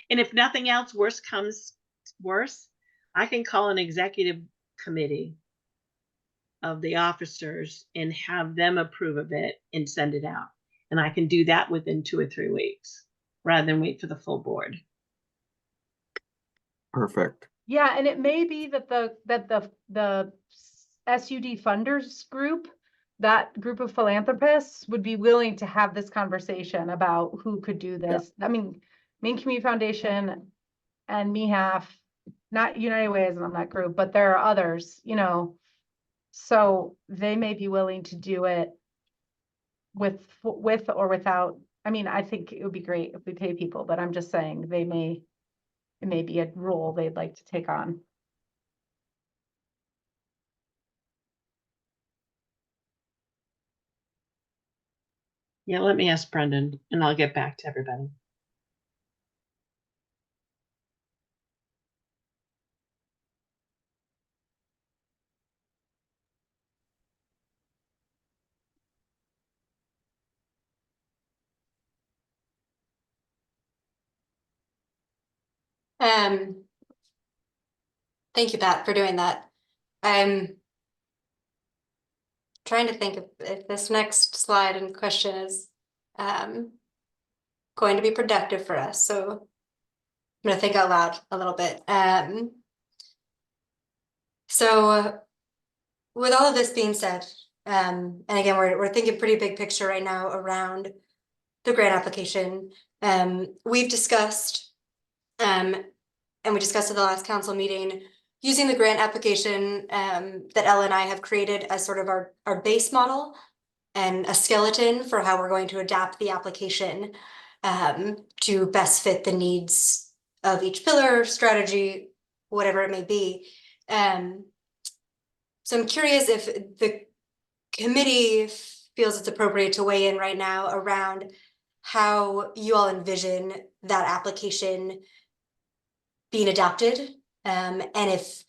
And if nothing else, worse comes worse, I can call an executive committee of the officers and have them approve of it and send it out. And I can do that within 2 or 3 weeks rather than wait for the full board. Perfect. Yeah, and it may be that the SUD funders group, that group of philanthropists would be willing to have this conversation about who could do this. I mean, Maine Community Foundation and MEHAF, not United Way isn't on that group, but there are others, you know. So they may be willing to do it with or without. I mean, I think it would be great if we pay people, but I'm just saying it may be a role they'd like to take on. Yeah, let me ask Brendan and I'll get back to everybody. Thank you, Pat, for doing that. I'm trying to think if this next slide and question is going to be productive for us. So I'm gonna think out loud a little bit. So with all of this being said, and again, we're thinking pretty big picture right now around the grant application. We've discussed, and we discussed at the last council meeting, using the grant application that Ella and I have created as sort of our base model and a skeleton for how we're going to adapt the application to best fit the needs of each pillar, strategy, whatever it may be. So I'm curious if the committee feels it's appropriate to weigh in right now around how you all envision that application being adapted. And if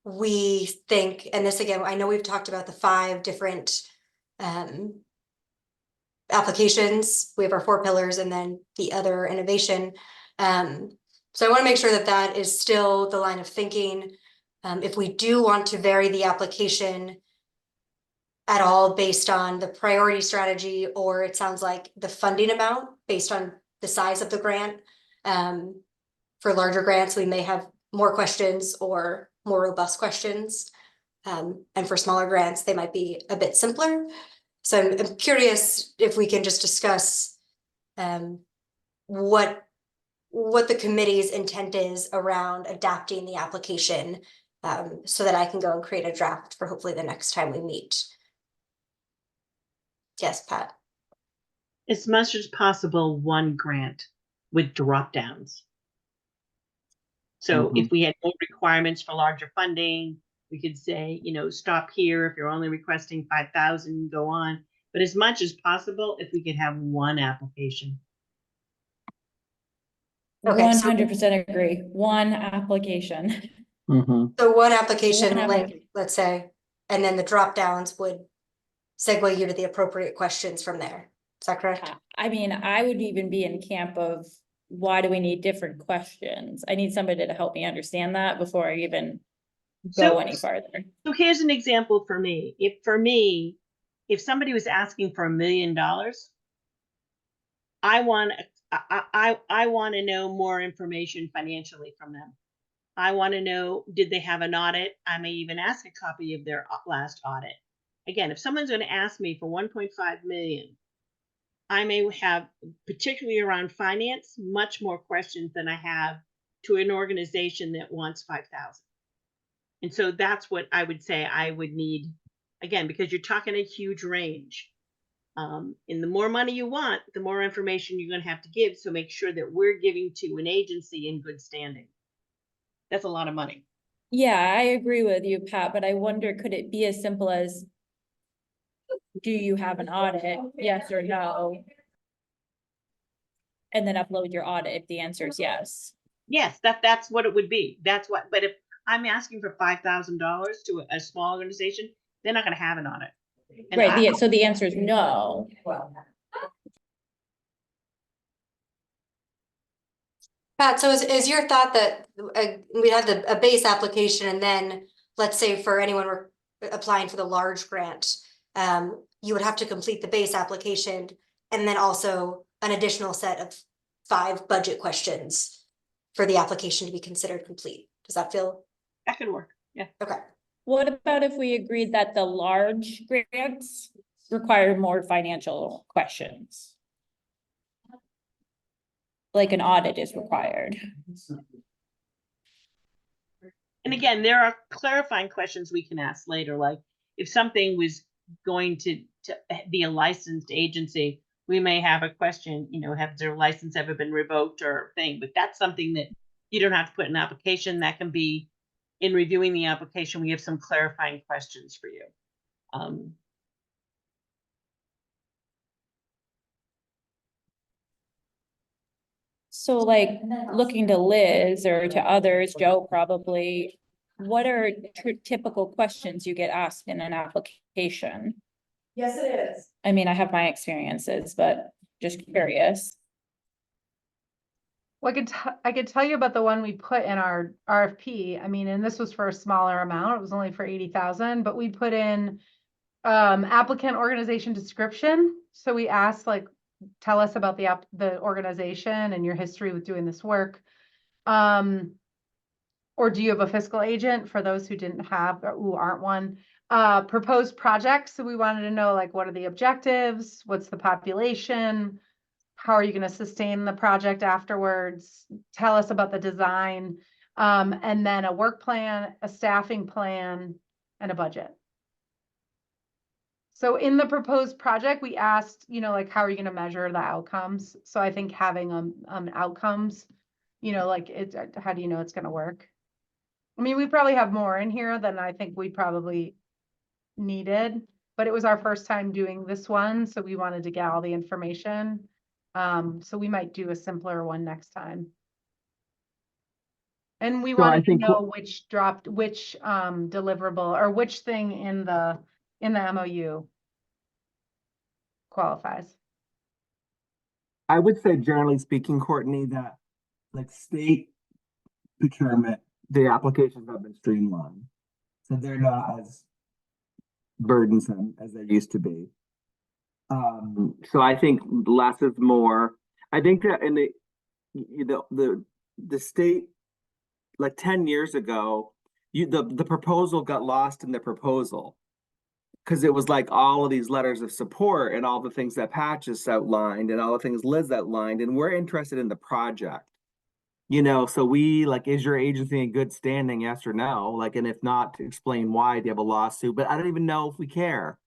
we think, and this again, I know we've talked about the 5 different applications. We have our 4 pillars and then the other innovation. So I want to make sure that that is still the line of thinking. If we do want to vary the application at all based on the priority strategy, or it sounds like the funding amount based on the size of the grant. For larger grants, we may have more questions or more robust questions. And for smaller grants, they might be a bit simpler. So I'm curious if we can just discuss what the committee's intent is around adapting the application, so that I can go and create a draft for hopefully the next time we meet. Yes, Pat. As much as possible, one grant with drop downs. So if we had no requirements for larger funding, we could say, you know, stop here. If you're only requesting 5,000, go on. But as much as possible, if we could have one application. Okay, 100% agree. One application. So one application One link, application. let's say, and then the drop downs would segue you to the appropriate questions from there. Is that correct? I mean, I would even be in camp of why do we need different questions? I need somebody to help me understand that before I even go any farther. So here's an example for me. If somebody was asking for $1 million, I want to know more information financially from them. I want to know, did they have an audit? I may even ask a copy of their last audit. Again, if someone's going to ask me for 1.5 million, I may have, particularly around finance, much more questions than I have to an organization that wants 5,000. And so that's what I would say I would need, again, because you're talking a huge range. And the more money you want, the more information you're going to have to give. So make sure that we're giving to an agency in good standing. That's a lot of money. Yeah, I agree with you, Pat, but I wonder, could it be as simple as, do you have an audit? Yes or no? And then upload your audit if the answer is yes. Yes, that's what it would be. That's what, but if I'm asking for $5,000 to a small organization, they're not gonna have it on it. And Right, so the answer is no. Pat, so is your thought that we have a base application and then, let's say for anyone applying for the large grant, you would have to complete the base application and then also an additional set of 5 budget questions for the application to be considered complete. Does that feel that could work, yeah. okay? What about if we agreed that the large grants require more financial questions? Like an audit is required. And again, there are clarifying questions we can ask later, like if something was going to be a licensed agency, we may have a question, you know, has their license ever been revoked or thing, but that's something that you don't have to put in an application. That can be in reviewing the application, we have some clarifying questions for you. So like looking to Liz or to others, Joe probably, what are typical questions you get asked in an application? Yes, it is. I mean, I have my experiences, but just curious. Well, I could tell you about the one we put in our RFP. I mean, and this was for a smaller amount. It was only for 80,000, but we put in applicant organization description. So we asked, like, tell us about the organization and your history with doing this work. Or do you have a fiscal agent for those who didn't have or who aren't one? Proposed projects. So we wanted to know, like, what are the objectives? What's the population? How are you going to sustain the project afterwards? Tell us about the design. And then a work plan, a staffing plan, and a budget. So in the proposed project, we asked, you know, like, how are you going to measure the outcomes? So I think having outcomes, you know, like, how do you know it's going to work? I mean, we probably have more in here than I think we probably needed, but it was our first time doing this one, so we wanted to get all the information. So we might do a simpler one next time. And we So I wanted to think know which deliverable or which thing in the MOU qualifies. I would say, generally speaking, Courtney, that like state procurement, the applications have been streamlined. So they're not as burdensome as they used to be. So I think less is more. I think that in the state, like 10 years ago, the proposal got lost in the proposal. Because it was like all of these letters of support and all the things that Patch just outlined and all the things Liz outlined, and we're interested in the project. You know, so we like, is your agency in good standing? Yes or no? Like, and if not, to explain why. Do you have a lawsuit? But I don't even know if we care.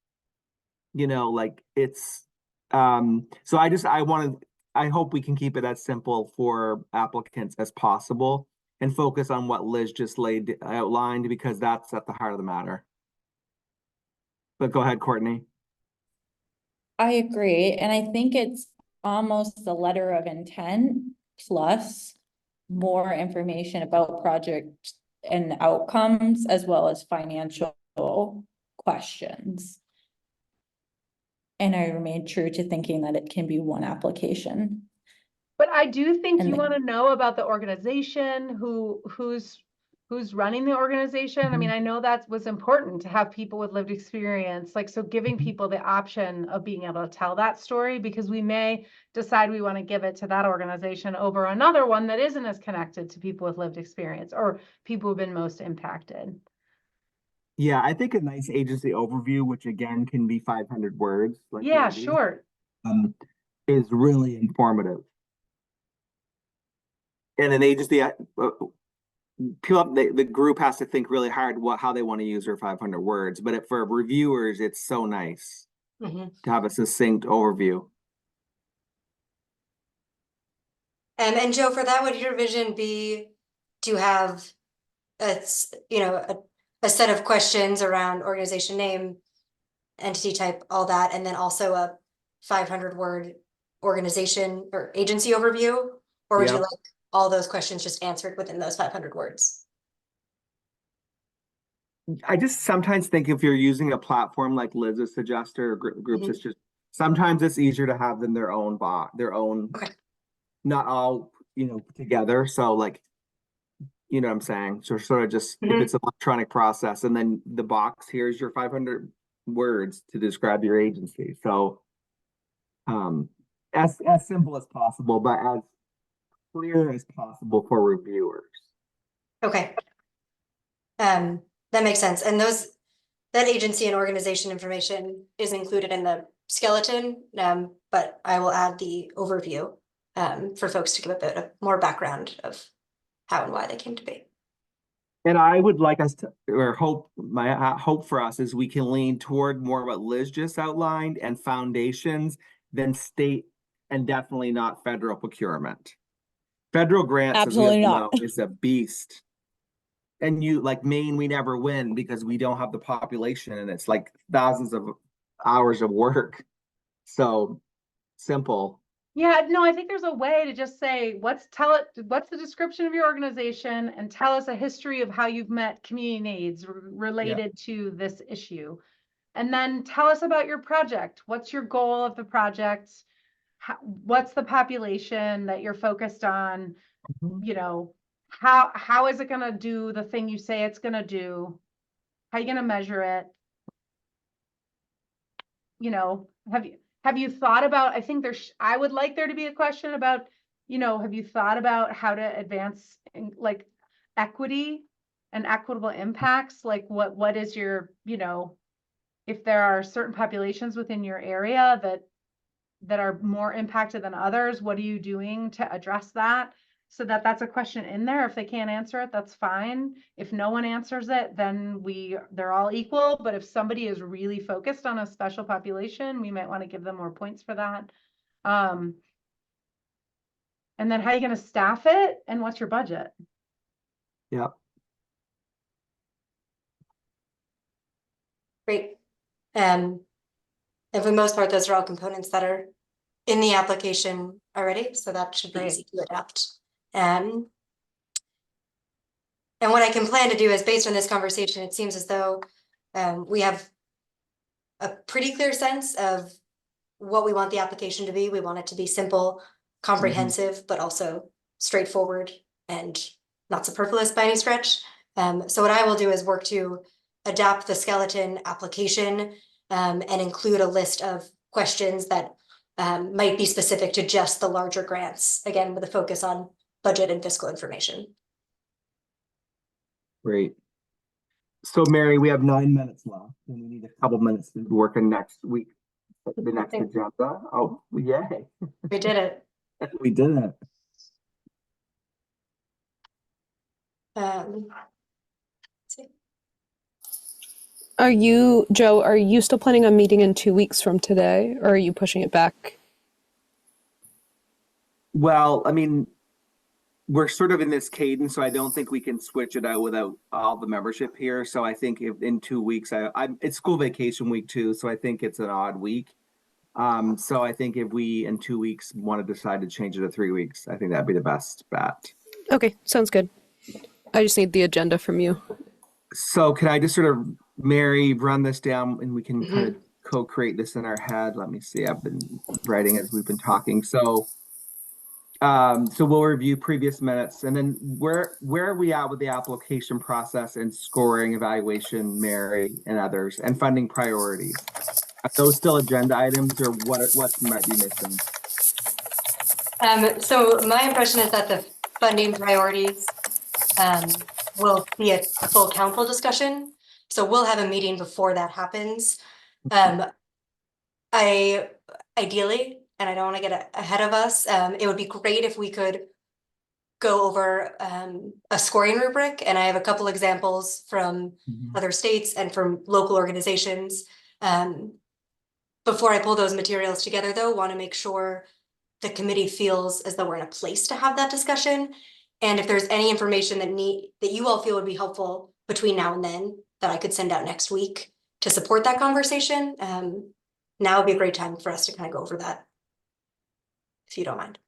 You know, like it's so I hope we can keep it as simple for applicants as possible and focus on what Liz just outlined because that's at the heart of the matter. But go ahead, Courtney. I agree, and I think it's almost the letter of intent plus more information about project and outcomes as well as financial questions. And I remain true to thinking that it can be one application. But I do think And you the- want to know about the organization, who's running the organization. I mean, I know that was important to have people with lived experience, like, so giving people the option of being able to tell that story, because we may decide we want to give it to that organization over another one that isn't as connected to people with lived experience or people who've been most impacted. Yeah, I think a nice agency overview, which again can be 500 words, like Yeah, maybe, sure. is really informative. And an agency, the group has to think really hard how they want to use their 500 words. But for reviewers, it's so nice to have a succinct overview. And Joe, for that, would your vision be to have a set of questions around organization name, entity type, all that, and then also a 500 word organization or agency overview? Or would you Yep. like all those questions just answered within those 500 words. I just sometimes think if you're using a platform like Liz's suggester or groups, Mhm. it's just sometimes it's easier to have them their own their own, Okay. not all, together. So like, you know what I'm saying? So sort of just if Mhm. it's an electronic process and then the box, here's your 500 words to describe your agency. So as simple as possible, but as clear as possible for reviewers. Okay. That makes sense. And that agency and organization information is included in the skeleton, but I will add the overview for folks to give a bit of more background of how and why they came to be. And I would like us to, or my hope for us is we can lean toward more what Liz just outlined and foundations than state and definitely not federal procurement. Federal grants, as we Absolutely all not. know, is a beast. And you like Maine, we never win because we don't have the population and it's like thousands of hours of work. So simple. Yeah, no, I think there's a way to just say, what's the description of your organization and tell us a history of how you've met community needs related to this issue. And then tell us about your project. What's your goal of the project? What's the population that you're focused on? You know, how is it gonna do the thing you say it's gonna do? How are you gonna measure it? You know, have you thought about, I think I would like there to be a question about, have you thought about how to advance like equity and equitable impacts? Like what is your, if there are certain populations within your area that are more impacted than others, what are you doing to address that? So that's a question in there. If they can't answer it, that's fine. If no one answers it, then they're all equal. But if somebody is really focused on a special population, we might want to give them more points for that. And then how are you going to staff it and what's your budget? Yep. Great. And for the most part, those are all components that are in the application already, so that should be easy to adapt. And what I can plan to do is based on this conversation, it seems as though we have a pretty clear sense of what we want the application to be. We want it to be simple, comprehensive, but also straightforward and not superfluous by any stretch. So what I will do is work to adapt the skeleton application and include a list of questions that might be specific to just the larger grants, again, with a focus on budget and fiscal information. Great. So Mary, we have 9 minutes left and we need a couple minutes to work on next week. The next agenda. Oh, yay. We did it. We did it. Let's see. Joe, are you still planning on meeting in 2 weeks from today, or are you pushing it back? Well, I mean, we're sort of in this cadence, so I don't think we can switch it out without all the membership here. So I think if in 2 weeks, it's school vacation week too, so I think it's an odd week. So I think if we in 2 weeks want to decide to change it to 3 weeks, I think that'd be the best bet. Okay, sounds good. I just need the agenda from you. So can I just sort of, Mary, run this down and we can kind of co-create this in our head? Let me see. I've been writing as we've been talking. So we'll review previous minutes and then where are we at with the application process and scoring, evaluation, Mary and others, and funding priorities? Are those still agenda items or what might be missing? So my impression is that the funding priorities will be a full council discussion. So we'll have a meeting before that happens. Ideally, and I don't want to get ahead of us, it would be great if we could go over a scoring rubric. And I have a couple examples from other states and from local organizations. Before I pull those materials together, though, want to make sure the committee feels as though we're in a place to have that discussion. And if there's any information that you all feel would be helpful between now and then that I could send out next week to support that conversation, now would be a great time for us to kind of go over that, if you don't mind.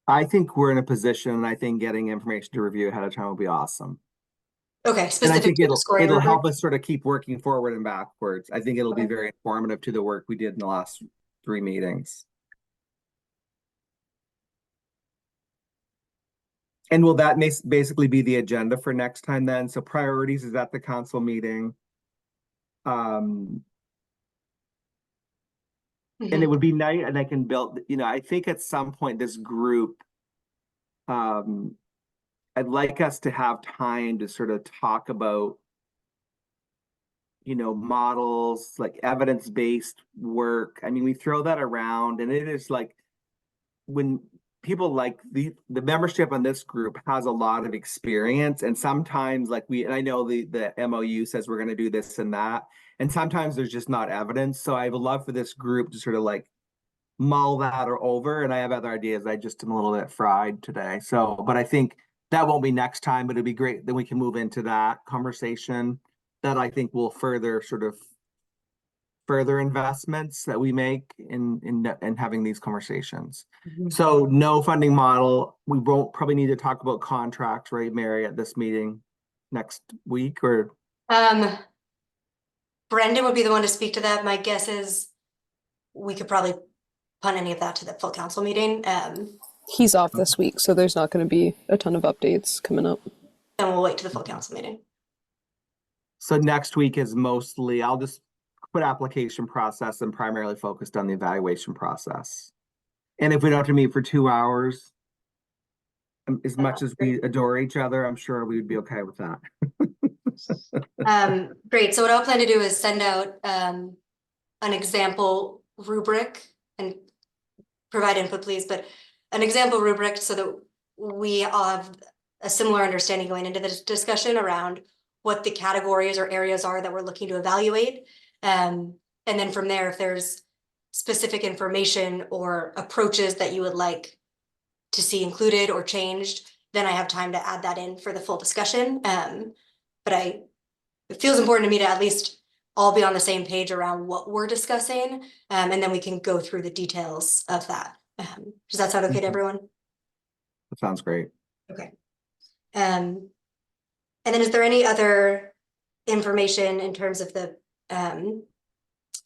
I think we're in a position, and I think getting information to review ahead of time will be awesome. Okay, And I specific think to the scoring it'll rubric. help us sort of keep working forward and backwards. I think it'll be Okay. very informative to the work we did in the last 3 meetings. And will that basically be the agenda for next time then? So priorities is at the council meeting. And it Mhm. would be nice, and I can build, I think at some point this group, I'd like us to have time to sort of talk about, models, like evidence-based work. I mean, we throw that around, and it is like when people like the membership on this group has a lot of experience, and sometimes and I know the MOU says we're going to do this and that, and sometimes there's just not evidence. So I would love for this group to sort of like mull that or over, and I have other ideas. I just am a little bit fried today. So, but I think that won't be next time, but it'd be great. Then we can move into that conversation that I think will further investments that we make in having these conversations. So no funding model. We won't probably need to talk about contracts, right, Mary, at this meeting next week, or Brendan would be the one to speak to that. My guess is we could probably punt any of that to the full council meeting. He's off this week, so there's not going to be a ton of updates coming up. And we'll wait to the full council meeting. so next week is mostly, I'll just put application process and primarily focused on the evaluation process. And if we don't have to meet for 2 hours, as much as we adore each other, I'm sure we'd be okay with that. Great. So what I'll plan to do is send out an example rubric and provide input, please, but an example rubric so that we all have a similar understanding going into this discussion around what the categories or areas are that we're looking to evaluate. And then from there, if there's specific information or approaches that you would like to see included or changed, then I have time to add that in for the full discussion. But it feels important to me to at least all be on the same page around what we're discussing, and then we can go through the details of that. Does that sound okay to everyone? That sounds great. Okay. And then is there any other information in terms of the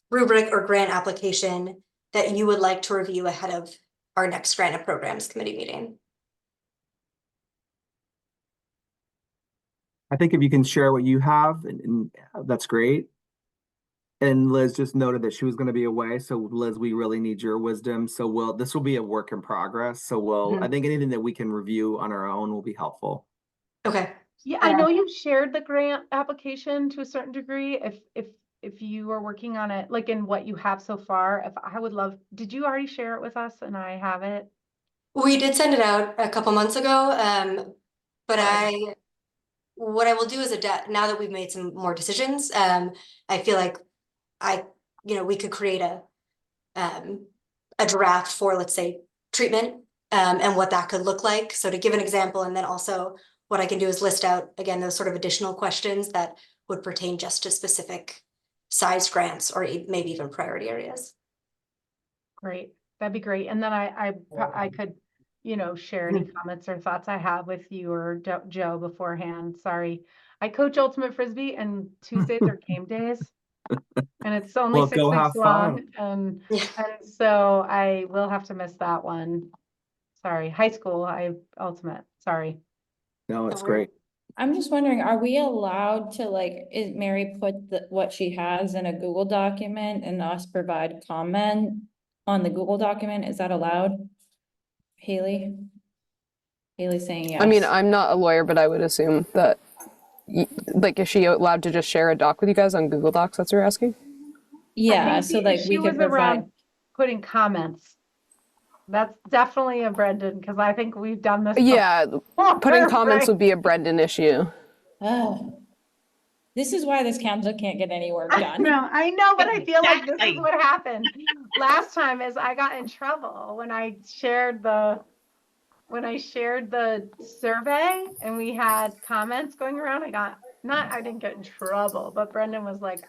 rubric or grant application that you would like to review ahead of our next grant and programs committee meeting? I think if you can share what you have, and that's great. And Liz just noted that she was going to be away. So Liz, we really need your wisdom. So this will be a work in progress. So I think anything that we can review on our own will be helpful. Okay. Yeah, I know you've shared the grant application to a certain degree. If you are working on it, like in what you have so far, if I would love, did you already share it with us and I have it? We did send it out a couple months ago, but what I will do is now that we've made some more decisions, I feel like we could create a draft for, let's say, treatment, and what that could look like. So to give an example, and then also what I can do is list out, again, those sort of additional questions that would pertain just to specific size grants or maybe even priority areas. Great, that'd be great. And then I could, share any comments or thoughts I have with you or Joe beforehand. Sorry. I coach ultimate frisbee and Tuesdays are game days. And it's only Well, 6 go weeks have long. fun. Yeah. And so I will have to miss that one. Sorry, high school, ultimate, sorry. No, it's great. I'm just wondering, are we allowed to is Mary put what she has in a Google document and us provide comment on the Google document? Is that allowed? Haley? Haley's saying yes. I mean, I'm not a lawyer, but I would assume that, is she allowed to just share a doc with you guys on Google Docs? That's what you're asking? Yeah, I so think the we issue could was around provide. putting comments. That's definitely a Brendan, because I think we've done this. Yeah, before, putting comments right? would be a Brendan issue. Oh. This is why this council can't get any work done. I know, but I feel like this is Exactly. what happened last time is I got in trouble when I shared the survey and we had comments going around. I didn't get in trouble, but Brendan was like,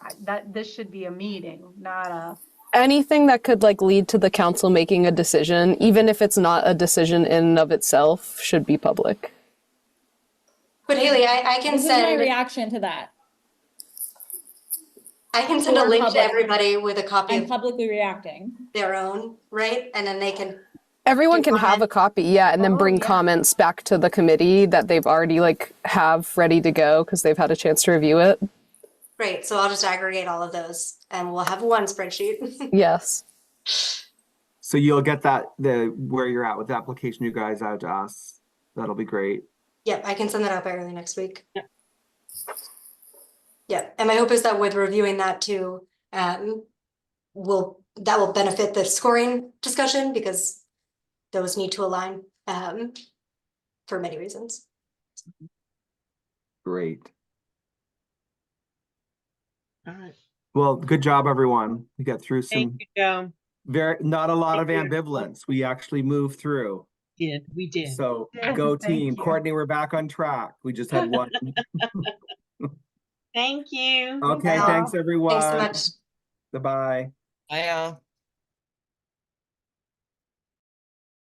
this should be a meeting, not a anything that could like lead to the council making a decision, even if it's not a decision in and of itself, should be public. But Haley, I can This is my send, reaction to that. I can send a For link to public. everybody with a copy I'm of publicly reacting. their own, right? And then they can, Everyone Do can have a comment. copy, yeah, and then Oh, bring yeah. comments back to the committee that they've already like have ready to go because they've had a chance to review it. great, so I'll just aggregate all of those and we'll have one spreadsheet. Yes. So you'll get that, where you're at with the application you guys out to us. That'll be great. Yep, I can send that out by early next week. Yep. Yep, and my hope is that with reviewing that too, that will benefit the scoring discussion because those need to align for many reasons. Great. All right. Well, good job, everyone. We got through Thank some you, Joe. not a lot of Thank you. ambivalence. We actually moved through. We did. So Yeah, go thank team. you. Courtney, we're back on track. We just had one. Thank you. Okay, y'all. thanks everyone. Thanks so much. Bye-bye. I